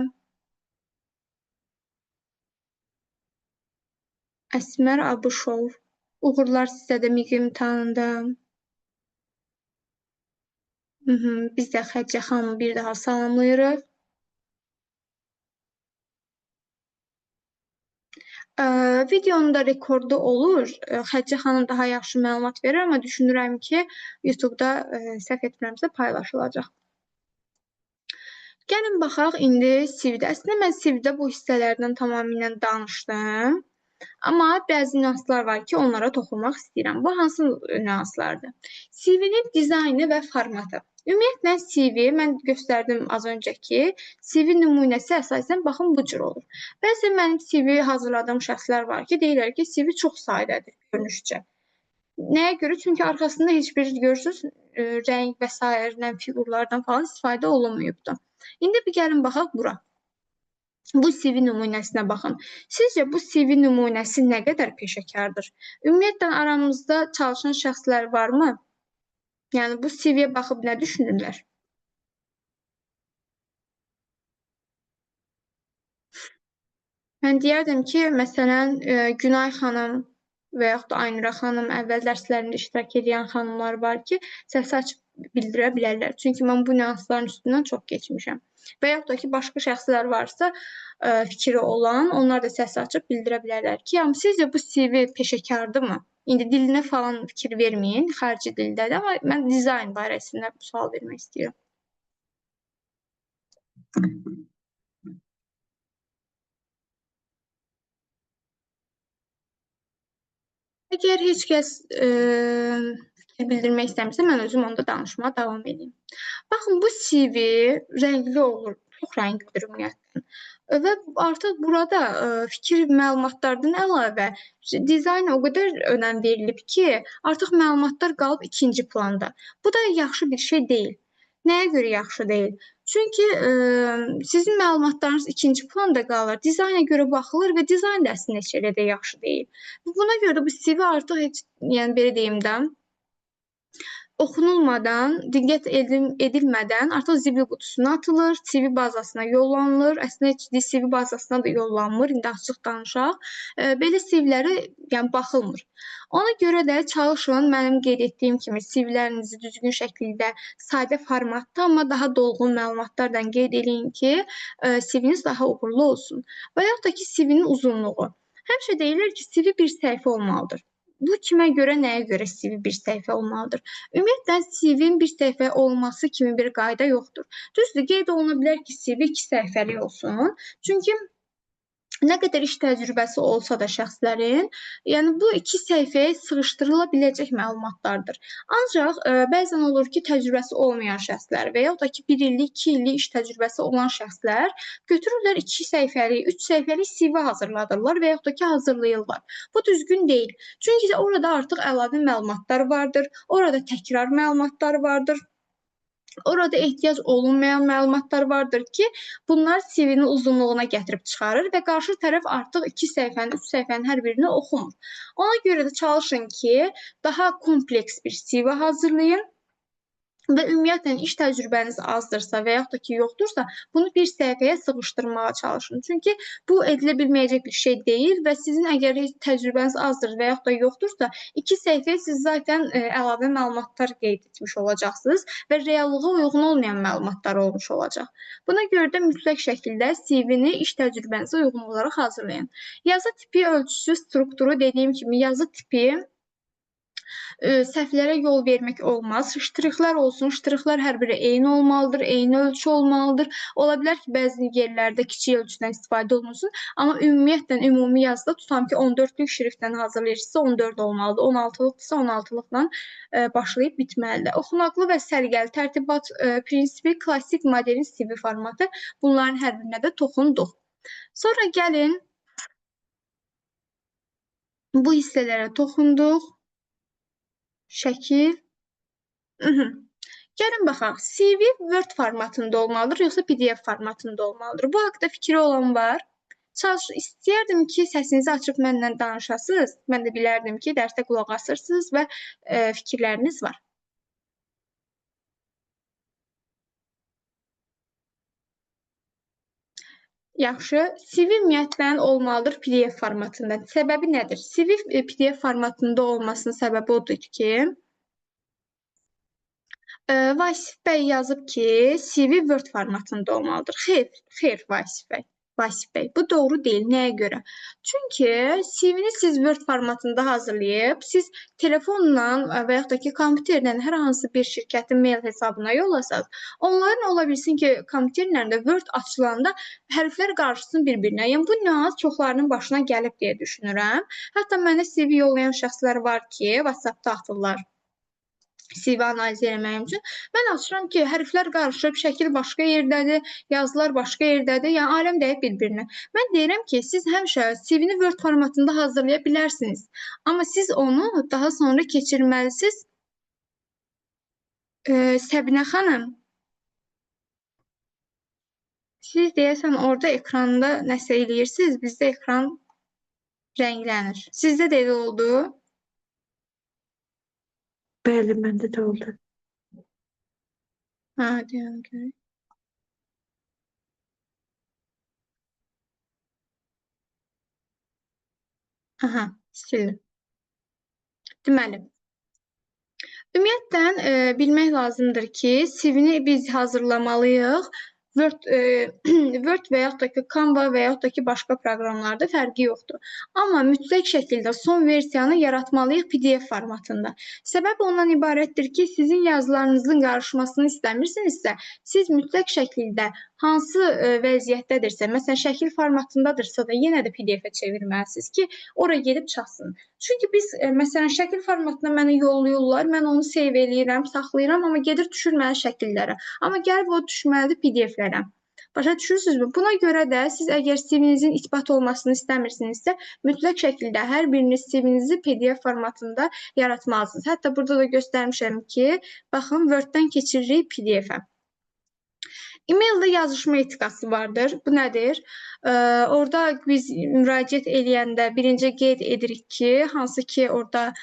Speaker 1: Əsmər Abışov. Uğurlar sizə də MİQ imtahanında. Biz də Xədicə xanımı bir daha salamlayırıq. Videonun da rekordu olur. Xədicə xanım daha yaxşı məlumat verir, amma düşünürəm ki, YouTube-da səhv etmirəmsə paylaşılacaq. Gəlin baxaq indi CV-də. Əslində mən CV-də bu hissələrdən tamamilə danışdım. Amma bəzi nüanslar var ki, onlara toxunmaq istəyirəm. Bu hansı nüanslardır? CV-nin dizaynı və formatı. Ümumiyyətlə CV, mən göstərdim az öncəki, CV nümunəsi əsasən baxın bu cür olur. Bəzən mənim CV hazırladığım şəxslər var ki, deyirlər ki, CV çox sadədir görünüşcə. Nəyə görə? Çünki arxasında heç bir görürsünüz, rəng və s. fiqurlardan falan istifadə olunmayıbdır. İndi bir gəlin baxaq bura. Bu CV nümunəsinə baxın. Sizcə bu CV nümunəsi nə qədər peşəkardır? Ümumiyyətlə aramızda çalışan şəxslər varmı? Yəni bu CV-yə baxıb nə düşünürlər? Mən deyərdim ki, məsələn, Günay xanım və yaxud da Aynura xanım əvvəl dərslərində iştirak edən xanımlar var ki, səsi açıb bildirə bilərlər. Çünki mən bu nüansların üstündən çox keçmişəm. Və yaxud da ki, başqa şəxslər varsa, fikri olan, onlar da səsi açıb bildirə bilərlər ki, amma sizcə bu CV peşəkardırmı? İndi dilinə falan fikir verməyin, xarici dildədir, amma mən dizayn barəsində sual vermək istəyirəm. Əgər heç kəs fikir bildirmək istəmirsə, mən özüm onda danışmağa davam edeyim. Baxın, bu CV rəngli olur, çox rənglidir ümumiyyətlə. Və artıq burada fikir məlumatlardan əlavə dizayna o qədər önəm verilib ki, artıq məlumatlar qalıb ikinci planda. Bu da yaxşı bir şey deyil. Nəyə görə yaxşı deyil? Çünki sizin məlumatlarınız ikinci planda qalır, dizayna görə baxılır və dizayn da əslində heç elə də yaxşı deyil. Buna görə də bu CV artıq heç, yəni belə deyim də, oxunulmadan, diqqət edilmədən artıq zibil qutusuna atılır, CV bazasına yollanılır. Əslində heç CV bazasına da yollanmır, indi açıq danışaq. Belə CV-lərə yəni baxılmır. Ona görə də çalışın, mənim qeyd etdiyim kimi CV-lərinizi düzgün şəkildə, sadə formatda, amma daha dolğun məlumatlarla qeyd edin ki, CV-niz daha uğurlu olsun. Və yaxud da ki, CV-nin uzunluğu. Həmişə deyirlər ki, CV bir səhifə olmalıdır. Bu kimə görə, nəyə görə CV bir səhifə olmalıdır? Ümumiyyətlə, CV-nin bir səhifə olması kimi bir qayda yoxdur. Düzdür, qeyd oluna bilər ki, CV 2 səhifəlik olsun. Çünki nə qədər iş təcrübəsi olsa da şəxslərin, yəni bu 2 səhifəyə sığışdırıla biləcək məlumatlardır. Ancaq bəzən olur ki, təcrübəsi olmayan şəxslər və yaxud da ki, 1 illik, 2 illik iş təcrübəsi olan şəxslər götürürlər 2 səhifəlik, 3 səhifəlik CV hazırladırlar və yaxud da ki, hazırlayırlar. Bu düzgün deyil. Çünki orada artıq əlavə məlumatlar vardır, orada təkrar məlumatlar vardır. Orada ehtiyac olunmayan məlumatlar vardır ki, bunlar CV-nin uzunluğuna gətirib çıxarır və qarşı tərəf artıq 2 səhifənin, 3 səhifənin hər birini oxumur. Ona görə də çalışın ki, daha kompleks bir CV hazırlayın və ümumiyyətlə iş təcrübəniz azdırsa və yaxud da ki, yoxdursa, bunu bir səhifəyə sığışdırmağa çalışın. Çünki bu edilə bilməyəcək bir şey deyil və sizin əgər təcrübəniz azdır və yaxud da yoxdursa, 2 səhifəyə siz zaten əlavə məlumatlar qeyd etmiş olacaqsınız və reallığa uyğun olmayan məlumatlar olmuş olacaq. Buna görə də mütləq şəkildə CV-ni iş təcrübənizə uyğun olaraq hazırlayın. Yazı tipi, ölçüsü, strukturu dediyim kimi yazı tipi səhvlərə yol vermək olmaz. Ştrixlər olsun, ştrixlər hər biri eyni olmalıdır, eyni ölçü olmalıdır. Ola bilər ki, bəzi yerlərdə kiçik ölçüdən istifadə olunsun, amma ümumiyyətlə, ümumi yazıda tutam ki, 14-lük şriftdən hazırlayırsınızsa 14 olmalıdır, 16-lıqdırsa 16-lıqla başlayıb bitməlidir. Oxunaqlı və səliqəli tərtibat prinsipi, klassik modern CV formatı, bunların hər birinə də toxunduq. Sonra gəlin, bu hissələrə toxunduq. Şəkil. Gəlin baxaq. CV Word formatında olmalıdır, yoxsa PDF formatında olmalıdır? Bu haqda fikri olan var. İstəyərdim ki, səsinizi açıb mənlə danışasınız. Mən də bilərdim ki, dərsdə qulaq asırsınız və fikirləriniz var. Yaxşı. CV ümumiyyətlə olmalıdır PDF formatında. Səbəbi nədir? CV PDF formatında olmasının səbəbi odur ki, Vasif bəy yazıb ki, CV Word formatında olmalıdır. Xeyr, Vasif bəy. Bu doğru deyil. Nəyə görə? Çünki CV-ni siz Word formatında hazırlayıb, siz telefonla və yaxud da ki, kompüterlə hər hansı bir şirkətin mail hesabına yollasanız, onların ola bilsin ki, kompüterlərində Word açılanda hərflər qarışsın bir-birinə. Yəni, bu nüans çoxlarının başına gəlib deyə düşünürəm. Hətta mənə CV yollayan şəxslər var ki, WhatsApp-da atırlar. CV analiz eləməyim üçün. Mən açıram ki, hərflər qarışıb, şəkil başqa yerdədir, yazılar başqa yerdədir, yəni aləm dəyib bir-birinə. Mən deyirəm ki, siz həmişə CV-ni Word formatında hazırlaya bilərsiniz. Amma siz onu daha sonra keçirməlisiniz. Səbinə xanım, siz deyəsən orada ekranda nəsə eləyirsiniz, bizdə ekran rənglənir. Sizdə də elə oldu?
Speaker 3: Bəli, məndə də oldu.
Speaker 1: Deyəm ki. Aha, sildim. Deməli, ümumiyyətlə, bilmək lazımdır ki, CV-ni biz hazırlamalıyıq. Word və yaxud da ki, Canva və yaxud da ki, başqa proqramlarda fərqi yoxdur. Amma mütləq şəkildə son versiyanı yaratmalıyıq PDF formatında. Səbəb ondan ibarətdir ki, sizin yazılarınızın qarışmasını istəmirsinizsə, siz mütləq şəkildə hansı vəziyyətdədirsə, məsələn, şəkil formatındadırsa da yenə də PDF-ə çevirməlisiniz ki, oraya gedib çatsın. Çünki biz, məsələn, şəkil formatına mənə yollayırlar, mən onu save eləyirəm, saxlayıram, amma gedir düşür mənə şəkillərə. Amma gəlib o düşməlidir PDF-lərə. Başa düşürsünüzmü? Buna görə də siz əgər CV-ninizin ithbat olmasını istəmirsinizsə, mütləq şəkildə hər biriniz CV-nizi PDF formatında yaratmalısınız. Hətta burada da göstərmişəm ki, baxın, Word-dən keçiririk PDF-ə. E-maildə yazışma etikası vardır. Bu nədir? Orada biz müraciət eləyəndə birinci qeyd edirik ki, hansı ki orada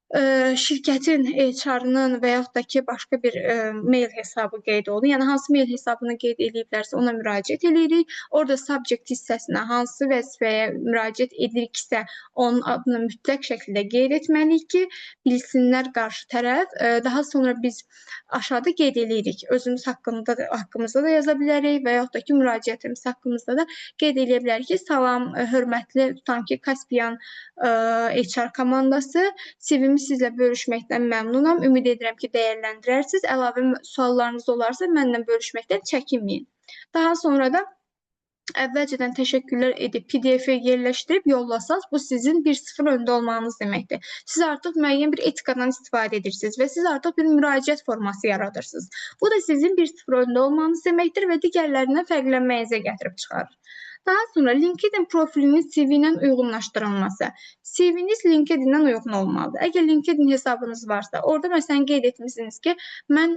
Speaker 1: şirkətin HR-ının və yaxud da ki, başqa bir mail hesabı qeyd olunur. Yəni, hansı mail hesabını qeyd ediblərsə, ona müraciət edirik. Orada subject hissəsinə hansı vəzifəyə müraciət ediriksə, onun adını mütləq şəkildə qeyd etməliyik ki, bilsinlər qarşı tərəf. Daha sonra biz aşağıda qeyd edirik. Özümüz haqqımızda da yaza bilərik və yaxud da ki, müraciətimiz haqqımızda da qeyd edə bilərik ki, salam, hörmətli tutan ki, Kaspian HR komandası, CV-mi sizlə bölüşməkdən məmnunam. Ümid edirəm ki, dəyərləndirərsiniz. Əlavə suallarınız olarsa, mənlə bölüşməkdən çəkinməyin. Daha sonra da əvvəlcədən təşəkkürlər edib PDF-ə yerləşdirib yollasanız, bu sizin 1-0 öndə olmanız deməkdir. Siz artıq müəyyən bir etikadan istifadə edirsiniz və siz artıq bir müraciət forması yaradırsınız. Bu da sizin 1-0 öndə olmanız deməkdir və digərlərindən fərqlənməyinizə gətirib çıxarır. Daha sonra LinkedIn profilinin CV ilə uyğunlaşdırılması. CV-niz LinkedIn-dən uyğun olmalıdır. Əgər LinkedIn hesabınız varsa, orada məsələn qeyd etmişsiniz ki, mən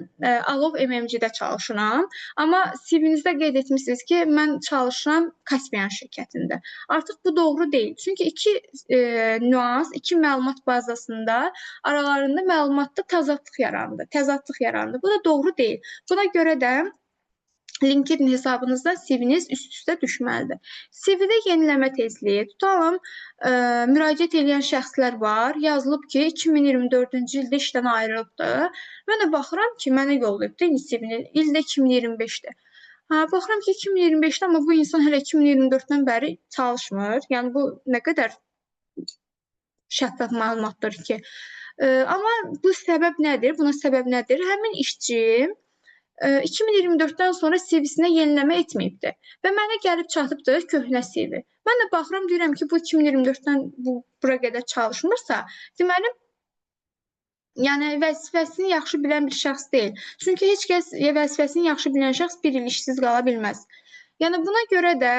Speaker 1: Alov MMC-də çalışıram, amma CV-nizdə qeyd etmişsiniz ki, mən çalışıram Kaspian şirkətində. Artıq bu doğru deyil. Çünki iki nüans, iki məlumat bazasında aralarında məlumatda təzadlıq yarandı. Bu da doğru deyil. Buna görə də LinkedIn hesabınızda CV-niz üst-üstə düşməlidir. CV-də yeniləmə tezliyi. Tutalım, müraciət edən şəxslər var. Yazılıb ki, 2024-cü ildə işdən ayrılıbdır. Mən də baxıram ki, mənə yollayıbdır CV-ni. İldə 2025-dir. Baxıram ki, 2025-də, amma bu insan hələ 2024-dən bəri çalışmır. Yəni, bu nə qədər şəffaf məlumatdır ki. Amma bu səbəb nədir? Buna səbəb nədir? Həmin işçi 2024-dən sonra CV-sinə yeniləmə etməyibdir və mənə gəlib çatıbdır köhnə CV. Mən də baxıram, deyirəm ki, bu 2024-dən bura qədər çalışmırsa, deməli, yəni vəzifəsini yaxşı bilən bir şəxs deyil. Çünki heç kəs vəzifəsini yaxşı bilən şəxs bir il işsiz qala bilməz. Yəni, buna görə də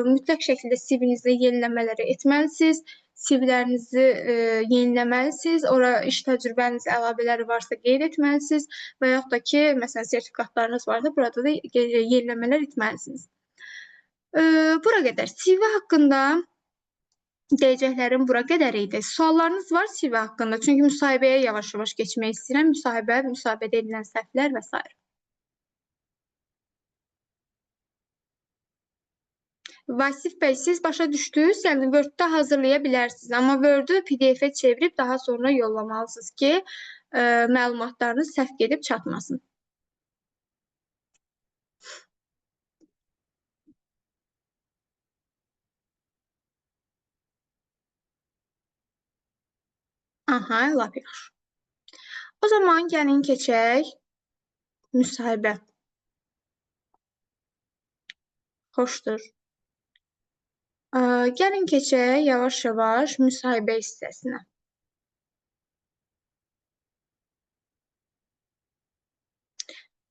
Speaker 1: mütləq şəkildə CV-nizdə yeniləmələri etməlisiniz. CV-lərinizi yeniləməlisiniz. Ora iş təcrübəniz, əlavələri varsa qeyd etməlisiniz və yaxud da ki, məsələn, sertifikatlarınız varsa, burada da yeniləmələr etməlisiniz. Bura qədər CV haqqında deyəcəklərim bura qədər idi. Suallarınız var CV haqqında? Çünki müsahibəyə yavaş-yavaş keçmək istəyirəm. Müsahibədə edilən səhvlər və s. Vasif bəy, siz başa düşdünüz, yəni Word-də hazırlaya bilərsiniz, amma Word-ü PDF-ə çevirib daha sonra yollamalısınız ki, məlumatlarınız səhv gedib çatmasın. Aha, lap yaxşı. O zaman gəlin keçək müsahibə. Xoşdur. Gəlin keçək yavaş-yavaş müsahibə hissəsinə.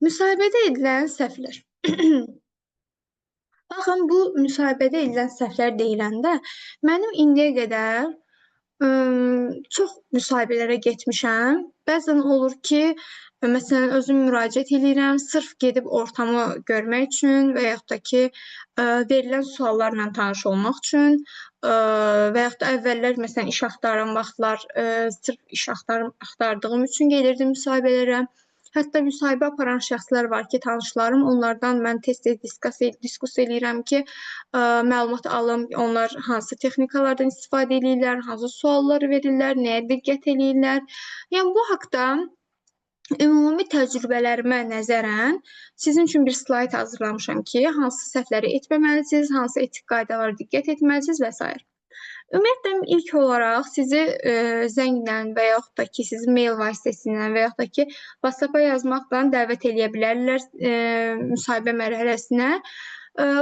Speaker 1: Müsahibədə edilən səhvlər. Baxın, bu müsahibədə edilən səhvlər deyiləndə, mənim indiyə qədər çox müsahibələrə getmişəm. Bəzən olur ki, məsələn, özüm müraciət edirəm, sırf gedib ortamı görmək üçün və yaxud da ki, verilən suallarla tanış olmaq üçün və yaxud da əvvəllər, məsələn, iş axtaran vaxtlar sırf iş axtardığım üçün gelirdim müsahibələrə. Hətta müsahibə aparan şəxslər var ki, tanışlarım, onlardan mən tez-tez diskus eləyirəm ki, məlumat alım, onlar hansı texnikalardan istifadə edirlər, hansı sualları verirlər, nəyə diqqət edirlər. Yəni, bu haqda ümumi təcrübələrimə nəzərən sizin üçün bir slayd hazırlamışam ki, hansı səhvləri etməməlisiniz, hansı etik qaydalara diqqət etməlisiniz və s. Ümumiyyətlə, ilk olaraq sizi zənglə və yaxud da ki, sizi mail vasitəsilə və yaxud da ki, WhatsApp-a yazmaqla dəvət edə bilərlər müsahibə mərhələsinə.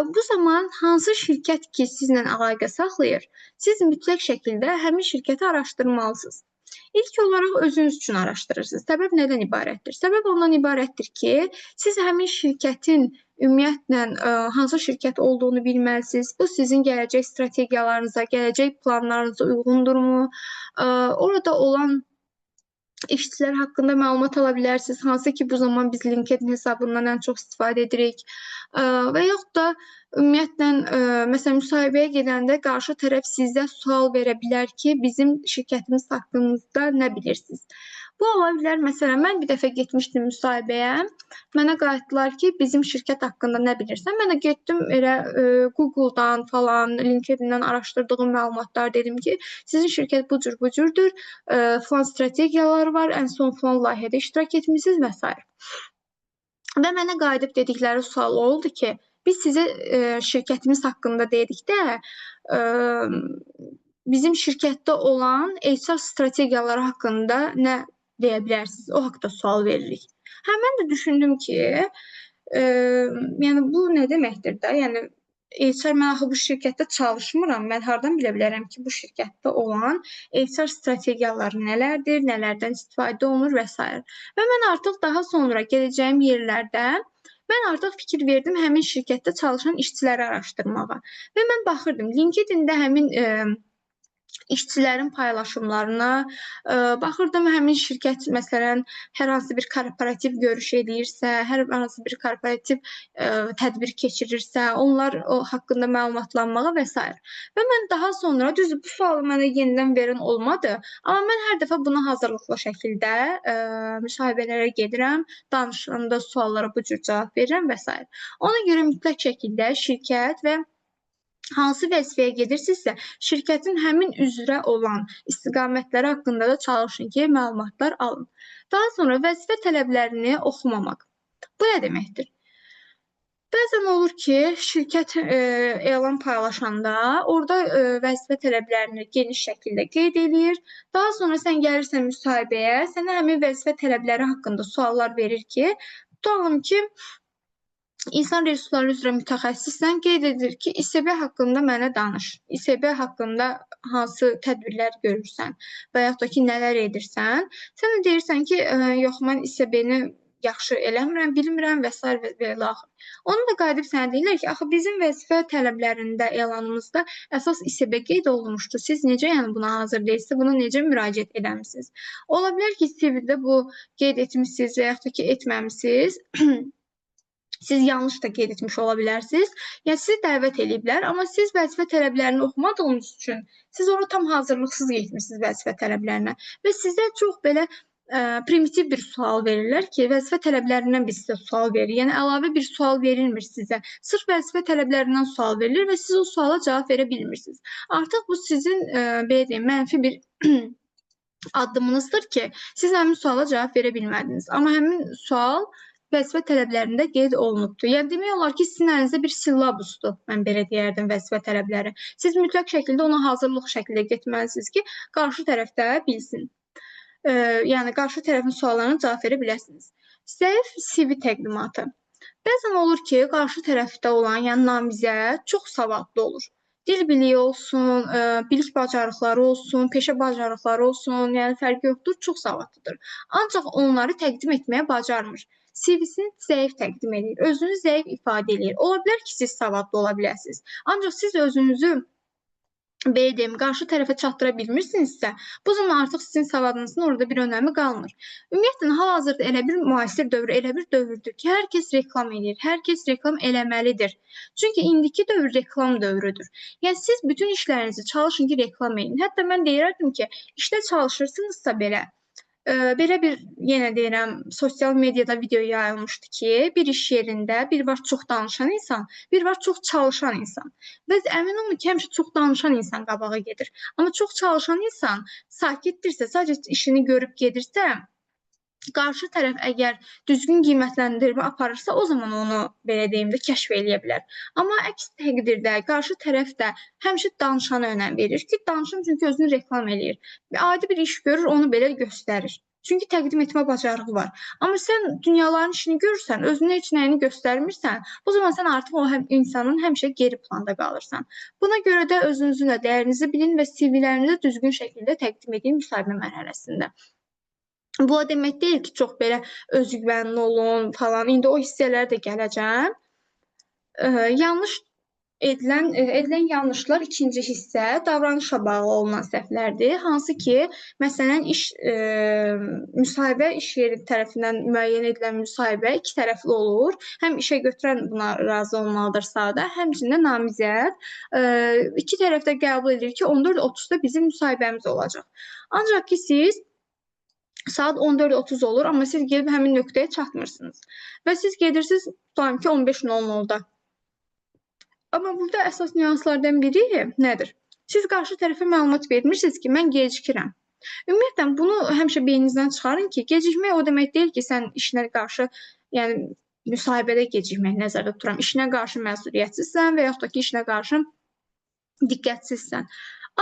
Speaker 1: Bu zaman hansı şirkət ki, sizlə əlaqə saxlayır, siz mütləq şəkildə həmin şirkəti araşdırmalısınız. İlk olaraq özünüz üçün araşdırırsınız. Səbəb nədən ibarətdir? Səbəb ondan ibarətdir ki, siz həmin şirkətin ümumiyyətlə hansı şirkət olduğunu bilməlisiniz. Bu sizin gələcək strategiyalarınıza, gələcək planlarınıza uyğundurmu? Orada olan işçilər haqqında məlumat ala bilərsiniz. Hansı ki, bu zaman biz LinkedIn hesabından ən çox istifadə edirik. Və yaxud da ümumiyyətlə, məsələn, müsahibəyə gedəndə qarşı tərəf sizə sual verə bilər ki, bizim şirkətimiz haqqında nə bilirsiniz? Bu ola bilər. Məsələn, mən bir dəfə getmişdim müsahibəyə. Mənə qayıtdılar ki, bizim şirkət haqqında nə bilirsən? Mən də getdim elə Google-dan falan, LinkedIn-dən araşdırdığım məlumatlar dedim ki, sizin şirkət bu cürdür, falan strategiyaları var, ən son falan layihədə iştirak etmisiniz və s. Və mənə qayıdıb dedikləri sual oldu ki, biz sizə şirkətimiz haqqında dedikdə bizim şirkətdə olan HR strategiyaları haqqında nə deyə bilərsiniz? O haqqda sual veririk. Mən də düşündüm ki, yəni bu nə deməkdir də? Yəni HR, mən axı bu şirkətdə çalışmıram. Mən hardan bilə bilərəm ki, bu şirkətdə olan HR strategiyaları nələrdir, nələrdən istifadə olunur və s. Və mən artıq daha sonra gedəcəyim yerlərdə mən artıq fikir verdim həmin şirkətdə çalışan işçiləri araşdırmağa. Və mən baxırdım LinkedIn-də həmin işçilərin paylaşımlarına, baxırdım həmin şirkət məsələn hər hansı bir korporativ görüş edirsə, hər hansı bir korporativ tədbir keçirirsə, onlar o haqqında məlumatlanmağa və s. Və mən daha sonra, düzdür, bu sualı mənə yenidən verən olmadı, amma mən hər dəfə buna hazırlıqlı şəkildə müsahibələrə gedirəm, danışanda suallara bu cür cavab verirəm və s. Ona görə mütləq şəkildə şirkət və hansı vəzifəyə gedirsinizsə, şirkətin həmin üzrə olan istiqamətləri haqqında da çalışın ki, məlumatlar alın. Daha sonra vəzifə tələblərini oxumamaq. Bu nə deməkdir? Bəzən olur ki, şirkət elan paylaşanda orada vəzifə tələblərini geniş şəkildə qeyd edir. Daha sonra sən gəlirsən müsahibəyə, sənə həmin vəzifə tələbləri haqqında suallar verir ki, tutalım ki, İnsan resursları üzrə mütəxəssissən, qeyd edir ki, İSB haqqında mənə danış. İSB haqqında hansı tədbirlər görürsən və yaxud da ki, nələr edirsən. Sən də deyirsən ki, yox, mən İSB-ni yaxşı eləmirəm, bilmirəm və s. və ilaxır. Onu da qayıdıb sənə deyirlər ki, axı bizim vəzifə tələblərində, elanımızda əsas İSB qeyd olunmuşdur. Siz necə yəni buna hazır deyilsiniz, buna necə müraciət edəmisiniz? Ola bilər ki, CV-də bu qeyd etmişsiniz və yaxud da ki, etməmisiniz. Siz yanlış da qeyd etmiş ola bilərsiniz. Yəni sizi dəvət ediblər, amma siz vəzifə tələblərini oxumadığınız üçün siz ora tam hazırlıqsız getmisiniz vəzifə tələblərinə və sizə çox belə primitiv bir sual verirlər ki, vəzifə tələblərindən biz sizə sual verir. Yəni əlavə bir sual verilmir sizə. Sırf vəzifə tələblərindən sual verilir və siz o suala cavab verə bilmirsiniz. Artıq bu sizin belə deyim, mənfi bir addımınızdır ki, siz həmin suala cavab verə bilmədiniz. Amma həmin sual vəzifə tələblərində qeyd olunubdur. Yəni demək olar ki, sizin əlinizdə bir sillabusdur, mən belə deyərdim, vəzifə tələbləri. Siz mütləq şəkildə ona hazırlıq şəkildə getməlisiniz ki, qarşı tərəf də bilsin. Yəni qarşı tərəfin suallarına cavab verə biləsiniz. Zəif CV təqdimatı. Bəzən olur ki, qarşı tərəfdə olan, yəni namizəd çox savadlı olur. Dil biliyi olsun, bilik bacarıqları olsun, peşə bacarıqları olsun, yəni fərqi yoxdur, çox savadlıdır. Ancaq onları təqdim etməyə bacarmır. CV-sini zəif təqdim edir, özünü zəif ifadə edir. Ola bilər ki, siz savadlı ola biləsiniz. Ancaq siz özünüzü belə deyim, qarşı tərəfə çatdıra bilmirsinizsə, bu zaman artıq sizin savadınızın orada bir önəmi qalmır. Ümumiyyətlə, hal-hazırda elə bir müasir dövr, elə bir dövrdür ki, hər kəs reklam edir, hər kəs reklam eləməlidir. Çünki indiki dövr reklam dövrüdür. Yəni, siz bütün işlərinizi çalışın ki, reklam edin. Hətta mən deyirdim ki, işdə çalışırsınızsa belə, belə bir, yenə deyirəm, sosial mediada video yayılmışdı ki, bir iş yerində bir var çox danışan insan, bir var çox çalışan insan. Və əmin olun ki, həmişə çox danışan insan qabağa gedir. Amma çox çalışan insan sakitdirsə, sadəcə işini görüb gedirsə, qarşı tərəf əgər düzgün qiymətləndirmə aparırsa, o zaman onu, belə deyim də, kəşf eləyə bilər. Amma əks təqdirdə qarşı tərəf də həmişə danışana önəm verir ki, danışın çünki özünü reklam eləyir. Adi bir iş görür, onu belə göstərir. Çünki təqdim etmə bacarığı var. Amma sən dünyaların işini görürsən, özünə heç nəyini göstərmirsən, bu zaman sən artıq o insanın həmişə geri planda qalırsan. Buna görə də özünüzün də dəyərinizi bilin və CV-lərinizi düzgün şəkildə təqdim edin müsahibə mərhələsində. Bu o demək deyil ki, çox belə özgüvənli olun falan. İndi o hissələrə də gələcəm. Yanlış edilən yanlışlar ikinci hissə davranışla bağlı olunan səhvlərdir. Hansı ki, məsələn, müsahibə iş yeri tərəfindən müəyyən edilən müsahibə iki tərəfli olur. Həm işə götürən buna razı olmalıdır sahada, həmçinin namizəd iki tərəf də qəbul edir ki, 14:30-da bizim müsahibəmiz olacaq. Ancaq ki, siz saat 14:30 olur, amma siz gedib həmin nöqtəyə çatmırsınız və siz gedirsiniz, tutalım ki, 15:00-da. Amma burada əsas nüanslardan biri nədir? Siz qarşı tərəfə məlumat vermirsiniz ki, mən gecikirəm. Ümumiyyətlə, bunu həmişə beyninizdən çıxarın ki, gecikmək o demək deyil ki, sən işinə qarşı, yəni müsahibədə gecikmək nəzərdə tuturam. İşinə qarşı məsuliyyətsizsən və yaxud da ki, işinə qarşı diqqətsizsən.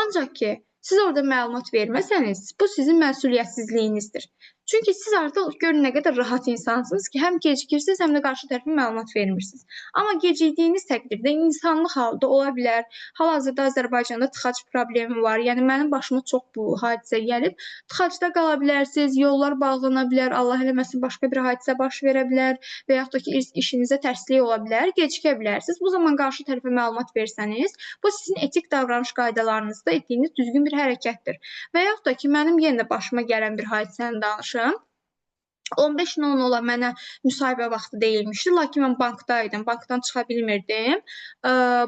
Speaker 1: Ancaq ki, siz orada məlumat verməsəniz, bu sizin məsuliyyətsizliyinizdir. Çünki siz artıq görün nə qədər rahat insansınız ki, həm gecikirsiniz, həm də qarşı tərəfə məlumat vermirsiniz. Amma gecikdiyiniz təqdirdə insanlıq halda ola bilər. Hal-hazırda Azərbaycanda tıxac problemi var. Yəni mənim başıma çox bu hadisə gəlib. Tıxacda qala bilərsiniz, yollar bağlana bilər, Allah eləməsin başqa bir hadisə baş verə bilər və yaxud da ki, işinizə tərslik ola bilər, gecikə bilərsiniz. Bu zaman qarşı tərəfə məlumat versəniz, bu sizin etik davranış qaydalarınızda etdiyiniz düzgün bir hərəkətdir. Və yaxud da ki, mənim yenə də başıma gələn bir hadisəni danışım. 15:00 mənə müsahibə vaxtı deyilmişdi, lakin mən bankdaydım, bankdan çıxa bilmirdim.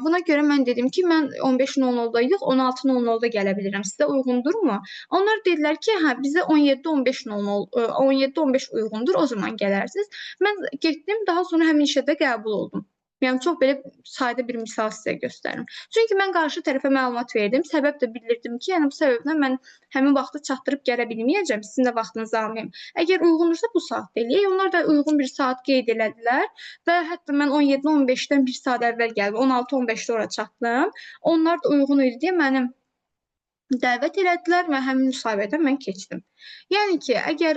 Speaker 1: Buna görə mən dedim ki, mən 15:00-da yox, 16:00-da gələ bilirəm. Sizə uyğundurmu? Onlar dedilər ki, hə, bizə 17:15 uyğundur, o zaman gələrsiniz. Mən getdim, daha sonra həmin işə də qəbul oldum. Yəni çox belə sadə bir misal sizə göstərim. Çünki mən qarşı tərəfə məlumat verdim, səbəb də bildirdim ki, yəni bu səbəbdən mən həmin vaxtı çatdırıb gələ bilməyəcəm, sizin də vaxtınızı almayım. Əgər uyğundursa bu saat eləyək. Onlar da uyğun bir saat qeyd elədilər və hətta mən 17:15-dən 1 saat əvvəl gəldim, 16:15-də ora çatdım. Onlar da uyğun idi deyə mənim dəvət elədilər və həmin müsahibədən mən keçdim. Yəni ki, əgər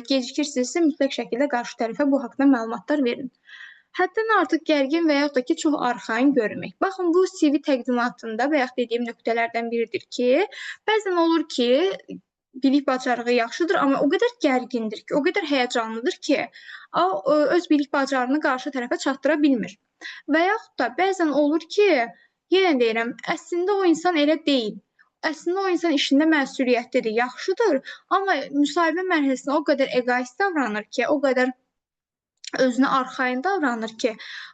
Speaker 1: gecikirsinizsə, mütləq şəkildə qarşı tərəfə bu haqqda məlumatlar verin. Həddən artıq gərgin və yaxud da ki, çox arxain görünmək. Baxın, bu CV təqdimatında və yaxud dediyim nöqtələrdən biridir ki, bəzən olur ki, bilik bacarığı yaxşıdır, amma o qədər gərgindir ki, o qədər həyəcanlıdır ki, öz bilik bacarığını qarşı tərəfə çatdıra bilmir. Və yaxud da bəzən olur ki, yenə deyirəm, əslində o insan elə deyil. Əslində o insan işində məsuliyyətlidir, yaxşıdır, amma müsahibə mərhələsində o qədər egoist davranır ki, o qədər özünə arxain davranır ki,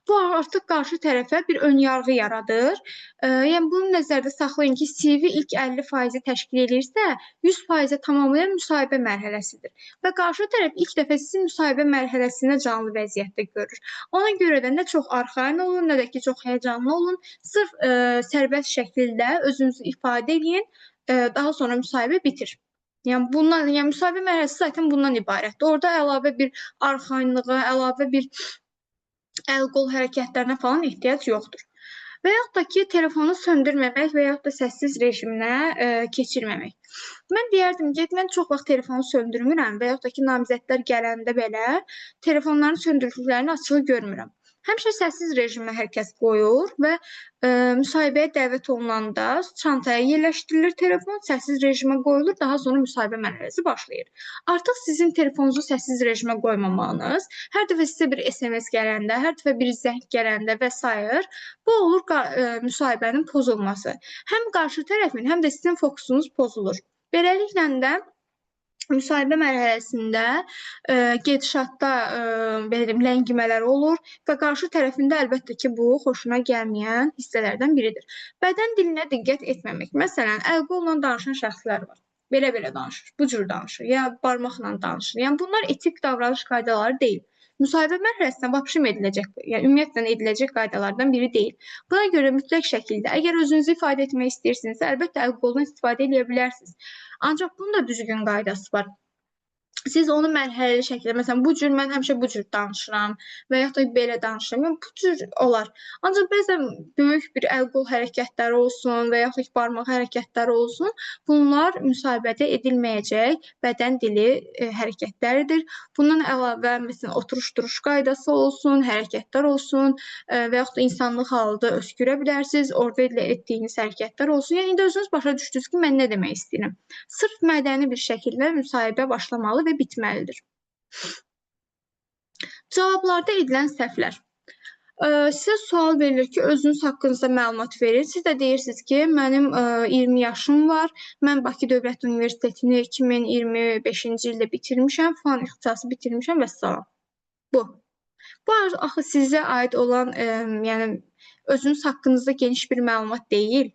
Speaker 1: bu artıq qarşı tərəfə bir önyarğı yaradır. Yəni bunu nəzərdə saxlayın ki, CV ilk 50% təşkil edirsə, 100% tamamlayan müsahibə mərhələsidir. Və qarşı tərəf ilk dəfə sizi müsahibə mərhələsində canlı vəziyyətdə görür. Ona görə də nə çox arxain olun, nə də ki, çox həyəcanlı olun. Sırf sərbəst şəkildə özünüzü ifadə edin, daha sonra müsahibə bitir. Yəni müsahibə mərhələsi zaten bundan ibarətdir. Orada əlavə bir arxainlığa, əlavə bir əl-qol hərəkətlərinə falan ehtiyac yoxdur. Və yaxud da ki, telefonu söndürməmək və yaxud da səssiz rejiminə keçirməmək. Mən deyərdim ki, mən çox vaxt telefonu söndürmürəm və yaxud da ki, namizədlər gələndə belə telefonların söndürdüklərini açığı görmürəm. Həmişə səssiz rejimə hər kəs qoyur və müsahibəyə dəvət olunanda çantaya yerləşdirilir telefon, səssiz rejimə qoyulur, daha sonra müsahibə mərhələsi başlayır. Artıq sizin telefonunuzu səssiz rejimə qoymamağınız, hər dəfə sizə bir SMS gələndə, hər dəfə bir zəng gələndə və s. bu olur müsahibənin pozulması. Həm qarşı tərəfin, həm də sizin fokusunuz pozulur. Beləliklə də müsahibə mərhələsində gedişatda belə deyim, ləngimələr olur və qarşı tərəfində əlbəttə ki, bu xoşuna gəlməyən hissələrdən biridir. Bədən dilinə diqqət etməmək. Məsələn, əl-qolla danışan şəxslər var. Belə danışır, bu cür danışır, ya barmaqla danışır. Yəni bunlar etik davranış qaydaları deyil. Müsahibə mərhələsində vəbşim ediləcək, yəni ümumiyyətlə ediləcək qaydalardan biri deyil. Buna görə mütləq şəkildə, əgər özünüzü ifadə etmək istəyirsinizsə, əlbəttə əl-qoldan istifadə edə bilərsiniz. Ancaq bunun da düzgün qaydası var. Siz onu mərhələli şəkildə, məsələn, bu cür mən həmişə bu cür danışıram və yaxud da belə danışıram. Yəni, bu cür olar. Ancaq bəzən böyük bir əl-qol hərəkətləri olsun və yaxud da barmaq hərəkətləri olsun, bunlar müsahibədə edilməyəcək bədən dili hərəkətləridir. Bundan əlavə, məsələn, oturuş-duruş qaydası olsun, hərəkətlər olsun və yaxud da insanlıq halında öskürə bilərsiniz, orada etdiyiniz hərəkətlər olsun. Yəni, indi özünüz başa düşdünüz ki, mən nə demək istəyirəm. Sırf mədəni bir şəkildə müsahibə başlamalı və bitməlidir. Cavablarda edilən səhvlər. Sizə sual verilir ki, özünüz haqqınızda məlumat verin. Siz də deyirsiniz ki, mənim 20 yaşım var, mən Bakı Dövlət Universitetini 2025-ci ildə bitirmişəm, falan ixtisası bitirmişəm və salam. Bu. Bu axı sizə aid olan, yəni özünüz haqqınızda geniş bir məlumat deyil.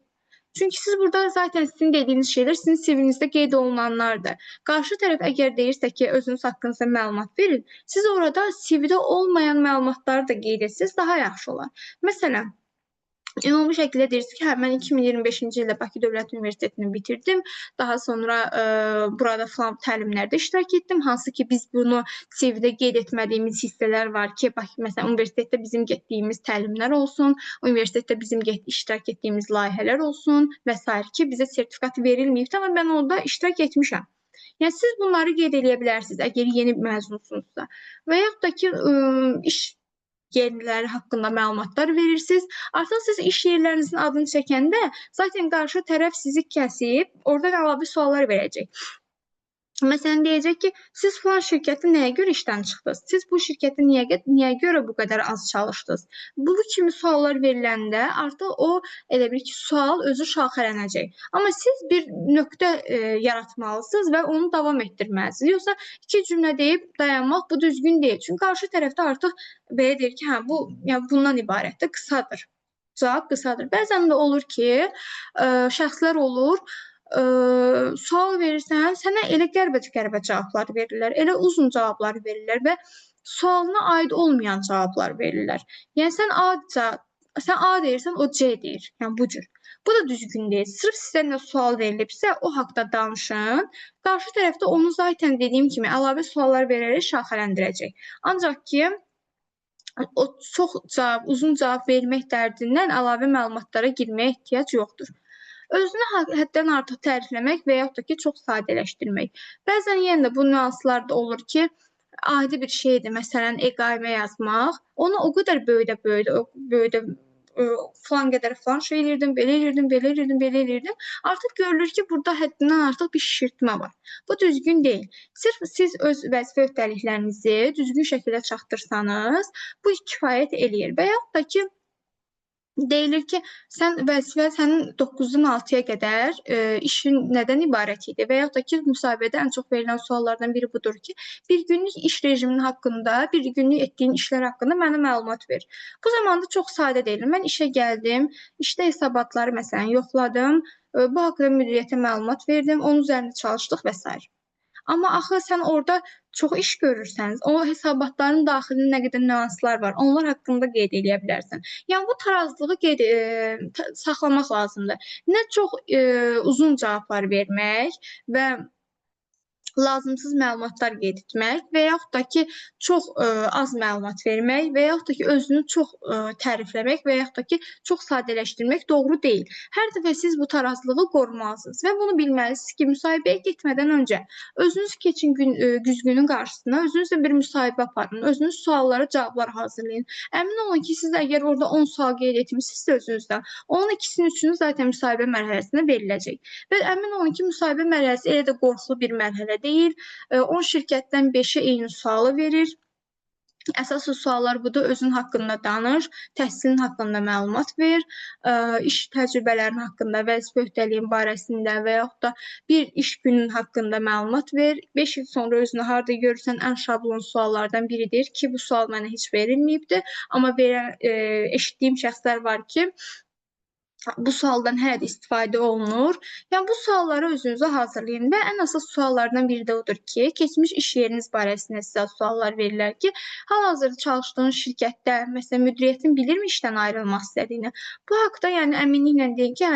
Speaker 1: Çünki siz burada zaten sizin dediyiniz şeylər sizin CV-nizdə qeyd olunanlardır. Qarşı tərəf əgər deyirsə ki, özünüz haqqınızda məlumat verin, siz orada CV-də olmayan məlumatları da qeyd etsiniz, daha yaxşı olar. Məsələn, ümumi şəkildə deyirsiniz ki, hə, mən 2025-ci ildə Bakı Dövlət Universitetini bitirdim. Daha sonra burada falan təlimlərdə iştirak etdim. Hansı ki, biz bunu CV-də qeyd etmədiyimiz hissələr var ki, məsələn, universitetdə bizim getdiyimiz təlimlər olsun, universitetdə bizim iştirak etdiyimiz layihələr olsun və s. ki, bizə sertifikat verilməyib, amma mən orada iştirak etmişəm. Yəni, siz bunları qeyd edə bilərsiniz, əgər yeni məzunsunuzsa. Və yaxud da ki, iş yerləri haqqında məlumatlar verirsiniz. Artıq siz iş yerlərinizin adını çəkəndə zaten qarşı tərəf sizi kəsib, oradan əlavə suallar verəcək. Məsələn, deyəcək ki, siz falan şirkəti nəyə görə işdən çıxdınız? Siz bu şirkətdə niyə görə bu qədər az çalışdınız? Bu kimi suallar veriləndə artıq o elə bir ki, sual özü şaxələnəcək. Amma siz bir nöqtə yaratmalısınız və onu davam etdirməlisiniz. Yoxsa iki cümlə deyib dayanmaq bu düzgün deyil. Çünki qarşı tərəfdə artıq belə deyir ki, hə, bu yəni bundan ibarətdir, qısadır. Cavab qısadır. Bəzən də olur ki, şəxslər olur, sual verirsən, sənə elə qəribə cavablar verirlər, elə uzun cavablar verirlər və sualına aid olmayan cavablar verirlər. Yəni, sən A deyirsən, o C deyir. Yəni, bu cür. Bu da düzgün deyil. Sırf sizə nə sual verilibsə, o haqda danışın. Qarşı tərəfdə onu zaten dediyim kimi əlavə suallar verərək şaxələndirəcək. Ancaq ki, o çox uzun cavab vermək dərdindən əlavə məlumatlara girməyə ehtiyac yoxdur. Özünü həddən artıq tərifləmək və yaxud da ki, çox sadələşdirmək. Bəzən yenə də bu nüanslar da olur ki, adi bir şeydir, məsələn, EQAİM-ə yazmaq. Onu o qədər böyüdə falan qədər falan şey edirdim, belə edirdim. Artıq görülür ki, burada həddindən artıq bir şişirtmə var. Bu düzgün deyil. Sırf siz öz vəzifə öhdəliklərinizi düzgün şəkildə çatdırsanız, bu kifayət eləyir. Və yaxud da ki, deyilir ki, vəzifə sənin 9-dan 6-ya qədər işin nədən ibarət idi və yaxud da ki, müsahibədə ən çox verilən suallardan biri budur ki, bir günlük iş rejimin haqqında, bir günlük etdiyin işlər haqqında mənə məlumat ver. Bu zamanda çox sadə deyil. Mən işə gəldim, işdə hesabatları məsələn yoxladım, bu haqqda müdiriyyətə məlumat verdim, onun üzərində çalışdıq və s. Amma axı sən orada çox iş görürsəniz, o hesabatların daxilində nə qədər nüanslar var, onlar haqqında qeyd edə bilərsən. Yəni, bu tarazlığı saxlamaq lazımdır. Nə çox uzun cavablar vermək və lazımsız məlumatlar qeyd etmək və yaxud da ki, çox az məlumat vermək və yaxud da ki, özünü çox tərifləmək və yaxud da ki, çox sadələşdirmək doğru deyil. Hər dəfə siz bu tarazlığı qorumalısınız və bunu bilməlisiniz ki, müsahibəyə getmədən öncə özünüz keçin güzgünün qarşısına, özünüzlə bir müsahibə aparın, özünüz suallara cavablar hazırlayın. Əmin olun ki, siz əgər orada 10 sual qeyd etmişsinizsə özünüzdən, onun ikisinin üçünü zaten müsahibə mərhələsində veriləcək. Və əmin olun ki, müsahibə mərhələsi elə də qorxulu bir mərhələ deyil. 10 şirkətdən 5-ə eyni sualı verir. Əsas suallar budur, özün haqqında danış, təhsilin haqqında məlumat ver, iş təcrübələrin haqqında, vəzifə öhdəliyin barəsində və yaxud da bir iş günün haqqında məlumat ver. 5 il sonra özünü harada görürsən ən şablon suallardan biridir ki, bu sual mənə heç verilməyibdir. Amma eşitdiyim şəxslər var ki, bu sualdan hələ də istifadə olunur. Yəni, bu sualları özünüzə hazırlayın və ən əsas suallardan biri də odur ki, keçmiş iş yeriniz barəsində sizə suallar verirlər ki, hal-hazırda çalışdığınız şirkətdə, məsələn, müdiriyyətin bilirmi işdən ayrılmaq istədiyini? Bu haqda, yəni, əminliklə deyin ki,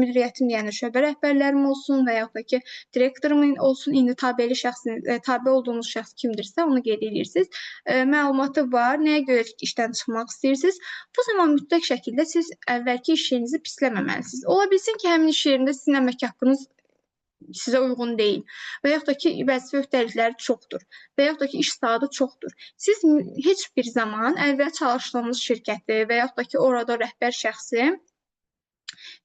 Speaker 1: müdiriyyətin, yəni, şöbə rəhbərlərim olsun və yaxud da ki, direktorumun olsun, indi tabe olduğunuz şəxs kimdirsə, onu qeyd edirsiniz. Məlumatı var, nəyə görə işdən çıxmaq istəyirsiniz? Bu zaman mütləq şəkildə siz əvvəlki iş yerinizi pisləməməlisiniz. Ola bilsin ki, həmin iş yerində sizin əmək haqqınız sizə uyğun deyil və yaxud da ki, vəzifə öhdəlikləri çoxdur və yaxud da ki, iş saatı çoxdur. Siz heç bir zaman əvvəl çalışdığınız şirkəti və yaxud da ki, orada rəhbər şəxsi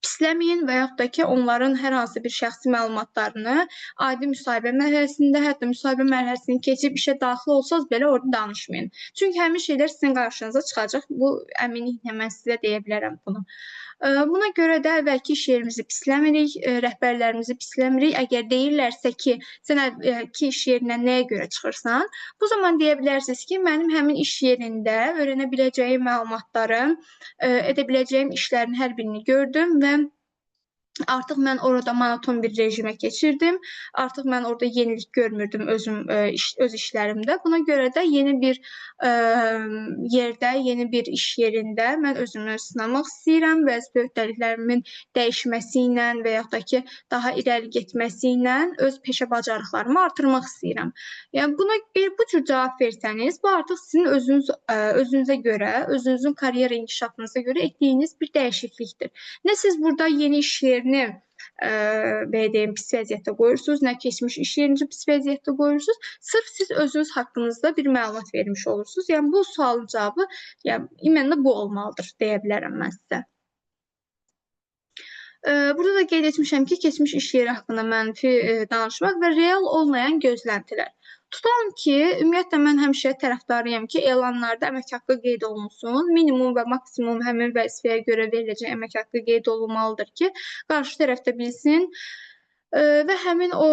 Speaker 1: pisləməyin və yaxud da ki, onların hər hansı bir şəxsi məlumatlarını adi müsahibə mərhələsində, hətta müsahibə mərhələsini keçib işə daxil olsanız belə orada danışmayın. Çünki həmin şeylər sizin qarşınıza çıxacaq. Bu əminliklə mən sizə deyə bilərəm bunu. Buna görə də əvvəlki iş yerimizi pisləmirik, rəhbərlərimizi pisləmirik. Əgər deyirlərsə ki, sən ki iş yerindən nəyə görə çıxırsan, bu zaman deyə bilərsiniz ki, mənim həmin iş yerində öyrənə biləcəyim məlumatları, edə biləcəyim işlərin hər birini gördüm və artıq mən orada monoton bir rejimə keçirdim. Artıq mən orada yenilik görmürdüm öz işlərimdə. Buna görə də yeni bir yerdə, yeni bir iş yerində mən özümü sınamaq istəyirəm və öhdəliklərimin dəyişməsi ilə və yaxud da ki, daha irəli getməsi ilə öz peşə bacarıqlarımı artırmaq istəyirəm. Yəni buna bu cür cavab versəniz, bu artıq sizin özünüzə görə, özünüzün karyera inkişafınıza görə etdiyiniz bir dəyişiklikdir. Nə siz burada yeni iş yerini belə deyim, pis vəziyyətdə qoyursunuz, nə keçmiş iş yerinizi pis vəziyyətdə qoyursunuz. Sırf siz özünüz haqqınızda bir məlumat vermiş olursunuz. Yəni bu sualın cavabı ümumən bu olmalıdır deyə bilərəm mən sizə. Burada da qeyd etmişəm ki, keçmiş iş yeri haqqında mənfi danışmaq və real olmayan gözləntilər. Tutalım ki, ümumiyyətlə mən həmişə tərəfdarıyam ki, elanlarda əmək haqqı qeyd olunsun. Minimum və maksimum həmin vəzifəyə görə veriləcək əmək haqqı qeyd olunmalıdır ki, qarşı tərəf də bilsin və həmin o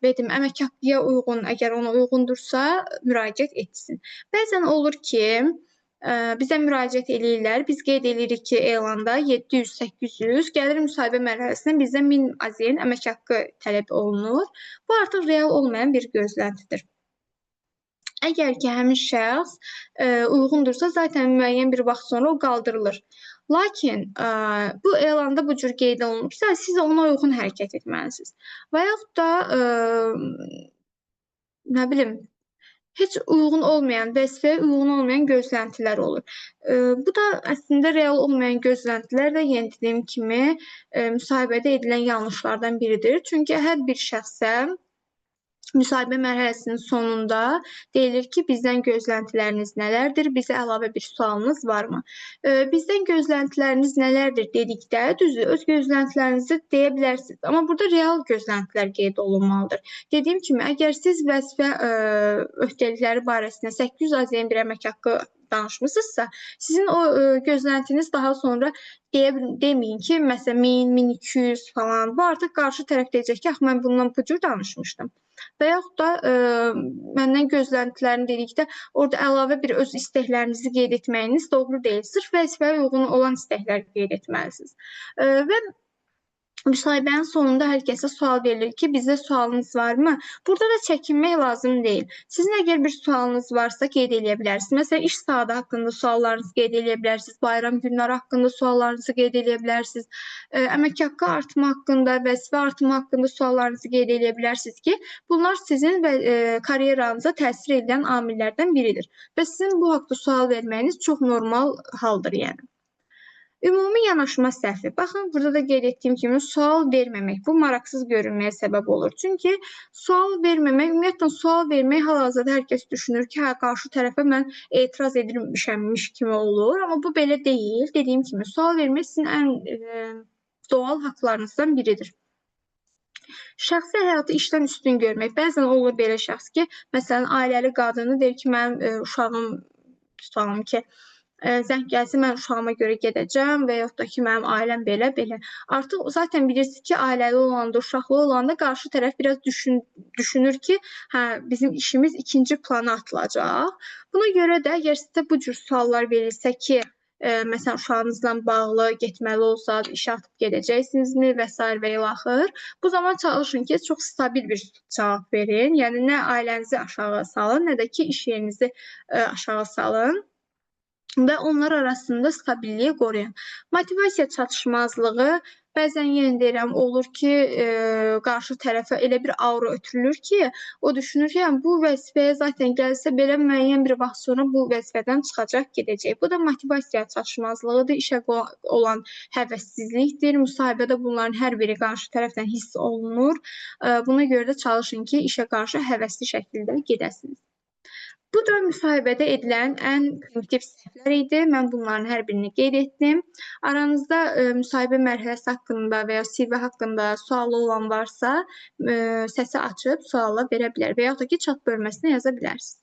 Speaker 1: əmək haqqıya uyğun, əgər ona uyğundursa, müraciət etsin. Bəzən olur ki, bizə müraciət eləyirlər, biz qeyd edirik ki, elanda 700-800, gəlir müsahibə mərhələsində bizdə 1000 AZN əmək haqqı tələb olunur. Bu artıq real olmayan bir gözləntidir. Əgər ki, həmin şəxs uyğundursa, zaten müəyyən bir vaxt sonra o qaldırılır. Lakin bu elanda bu cür qeyd olunubsa, siz ona uyğun hərəkət etməlisiniz. Və yaxud da, nə bilim, heç uyğun olmayan, vəzifəyə uyğun olmayan gözləntilər olur. Bu da əslində real olmayan gözləntilər də yenə dediyim kimi müsahibədə edilən yanlışlardan biridir. Çünki hər bir şəxsə müsahibə mərhələsinin sonunda deyilir ki, bizdən gözləntiləriniz nələrdir? Bizə əlavə bir sualınız varmı? Bizdən gözləntiləriniz nələrdir dedikdə, düzdür, öz gözləntilərinizi deyə bilərsiniz. Amma burada real gözləntilər qeyd olunmalıdır. Dediyim kimi, əgər siz vəzifə öhdəlikləri barəsində 800 AZN bir əmək haqqı danışmısınızsa, sizin o gözləntiniz daha sonra deməyin ki, məsələn 1000, 1200 falan. Bu artıq qarşı tərəf deyəcək ki, mən bundan bu cür danışmışdım. Və yaxud da məndən gözləntilərini dedikdə, orada əlavə bir öz istəklərinizi qeyd etməyiniz doğru deyil. Sırf vəzifəyə uyğun olan istəklər qeyd etməlisiniz. Və müsahibənin sonunda hər kəsə sual verilir ki, bizdə sualınız varmı? Burada da çəkinmək lazım deyil. Sizin əgər bir sualınız varsa qeyd edə bilərsiniz. Məsələn, iş saatı haqqında suallarınızı qeyd edə bilərsiniz. Bayram günləri haqqında suallarınızı qeyd edə bilərsiniz. Əmək haqqı artımı haqqında, vəzifə artımı haqqında suallarınızı qeyd edə bilərsiniz ki, bunlar sizin karyeranıza təsir edən amillərdən biridir. Və sizin bu haqda sual verməyiniz çox normal haldır yəni. Ümumi yanaşma səhvi. Baxın, burada da qeyd etdiyim kimi sual verməmək. Bu maraqsız görünməyə səbəb olur. Çünki sual verməmək, ümumiyyətlə sual vermək hal-hazırda hər kəs düşünür ki, qarşı tərəfə mən etiraz edilmişəmmiş kimi olur. Amma bu belə deyil. Dediyim kimi, sual vermək sizin ən doğal haqlarınızdan biridir. Şəxsi həyatı işdən üstün görmək. Bəzən olur belə şəxs ki, məsələn, ailəli qadını deyir ki, mənim uşağım, tutalım ki, zəng gəlsin, mən uşağıma görə gedəcəm və yaxud da ki, mənim ailəm belə. Artıq zaten bilirsiniz ki, ailəli olanda, uşaqlı olanda qarşı tərəf biraz düşünür ki, bizim işimiz ikinci plana atılacaq. Buna görə də, əgər sizə bu cür suallar verilsə ki, məsələn, uşağınızla bağlı getməli olsanız, işə atıb gedəcəksinizmi və s. və ilaxır. Bu zaman çalışın ki, çox stabil bir cavab verin. Yəni, nə ailənizi aşağı salın, nə də ki, iş yerinizi aşağı salın. Və onlar arasında stabilliyi qoruyun. Motivasiya çatışmazlığı bəzən yenə deyirəm, olur ki, qarşı tərəfə elə bir aura ötürülür ki, o düşünür ki, bu vəzifəyə zaten gəlsə belə müəyyən bir vaxt sonra bu vəzifədən çıxacaq, gedəcək. Bu da motivasiya çatışmazlığıdır, işə olan həvəssizlikdir. Müsahibədə bunların hər biri qarşı tərəfdən hiss olunur. Buna görə də çalışın ki, işə qarşı həvəsli şəkildə gedəsiniz. Bu da müsahibədə edilən ən primitiv səhvlər idi. Mən bunların hər birini qeyd etdim. Aranızda müsahibə mərhələsi haqqında və ya CV haqqında sualı olan varsa, səsi açıb suala verə bilər və yaxud da ki, chat bölməsinə yaza bilərsiniz.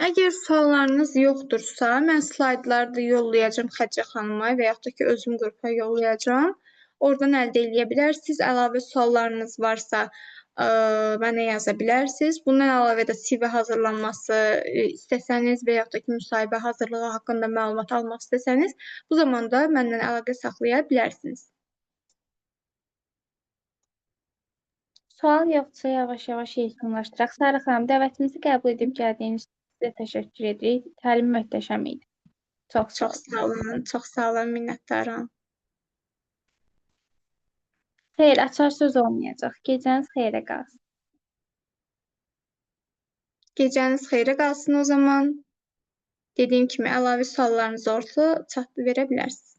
Speaker 1: Əgər suallarınız yoxdursa, mən slaydları da yollayacağam Xədicə xanıma və yaxud da ki, özüm qrupa yollayacağam. Oradan əldə edə bilərsiniz. Əlavə suallarınız varsa, mənə yaza bilərsiniz. Bundan əlavə də CV hazırlanması istəsəniz və yaxud da ki, müsahibə hazırlığı haqqında məlumat almaq istəsəniz, bu zamanda məndən əlaqə saxlaya bilərsiniz.
Speaker 4: Sual yoxdursa yavaş-yavaş yekunlaşdıraq. Sarı xanım, dəvətimizi qəbul edib gəldiyiniz üçün sizə təşəkkür edirik. Təlim möhtəşəm idi. Çox sağ olun.
Speaker 1: Çox sağ olun, minnətdaram.
Speaker 4: Xeyr, açar söz olmayacaq. Gecəniz xeyrə qalsın.
Speaker 1: Gecəniz xeyrə qalsın o zaman. Dediyim kimi əlavə suallarınız olsa, chat verə bilərsiniz.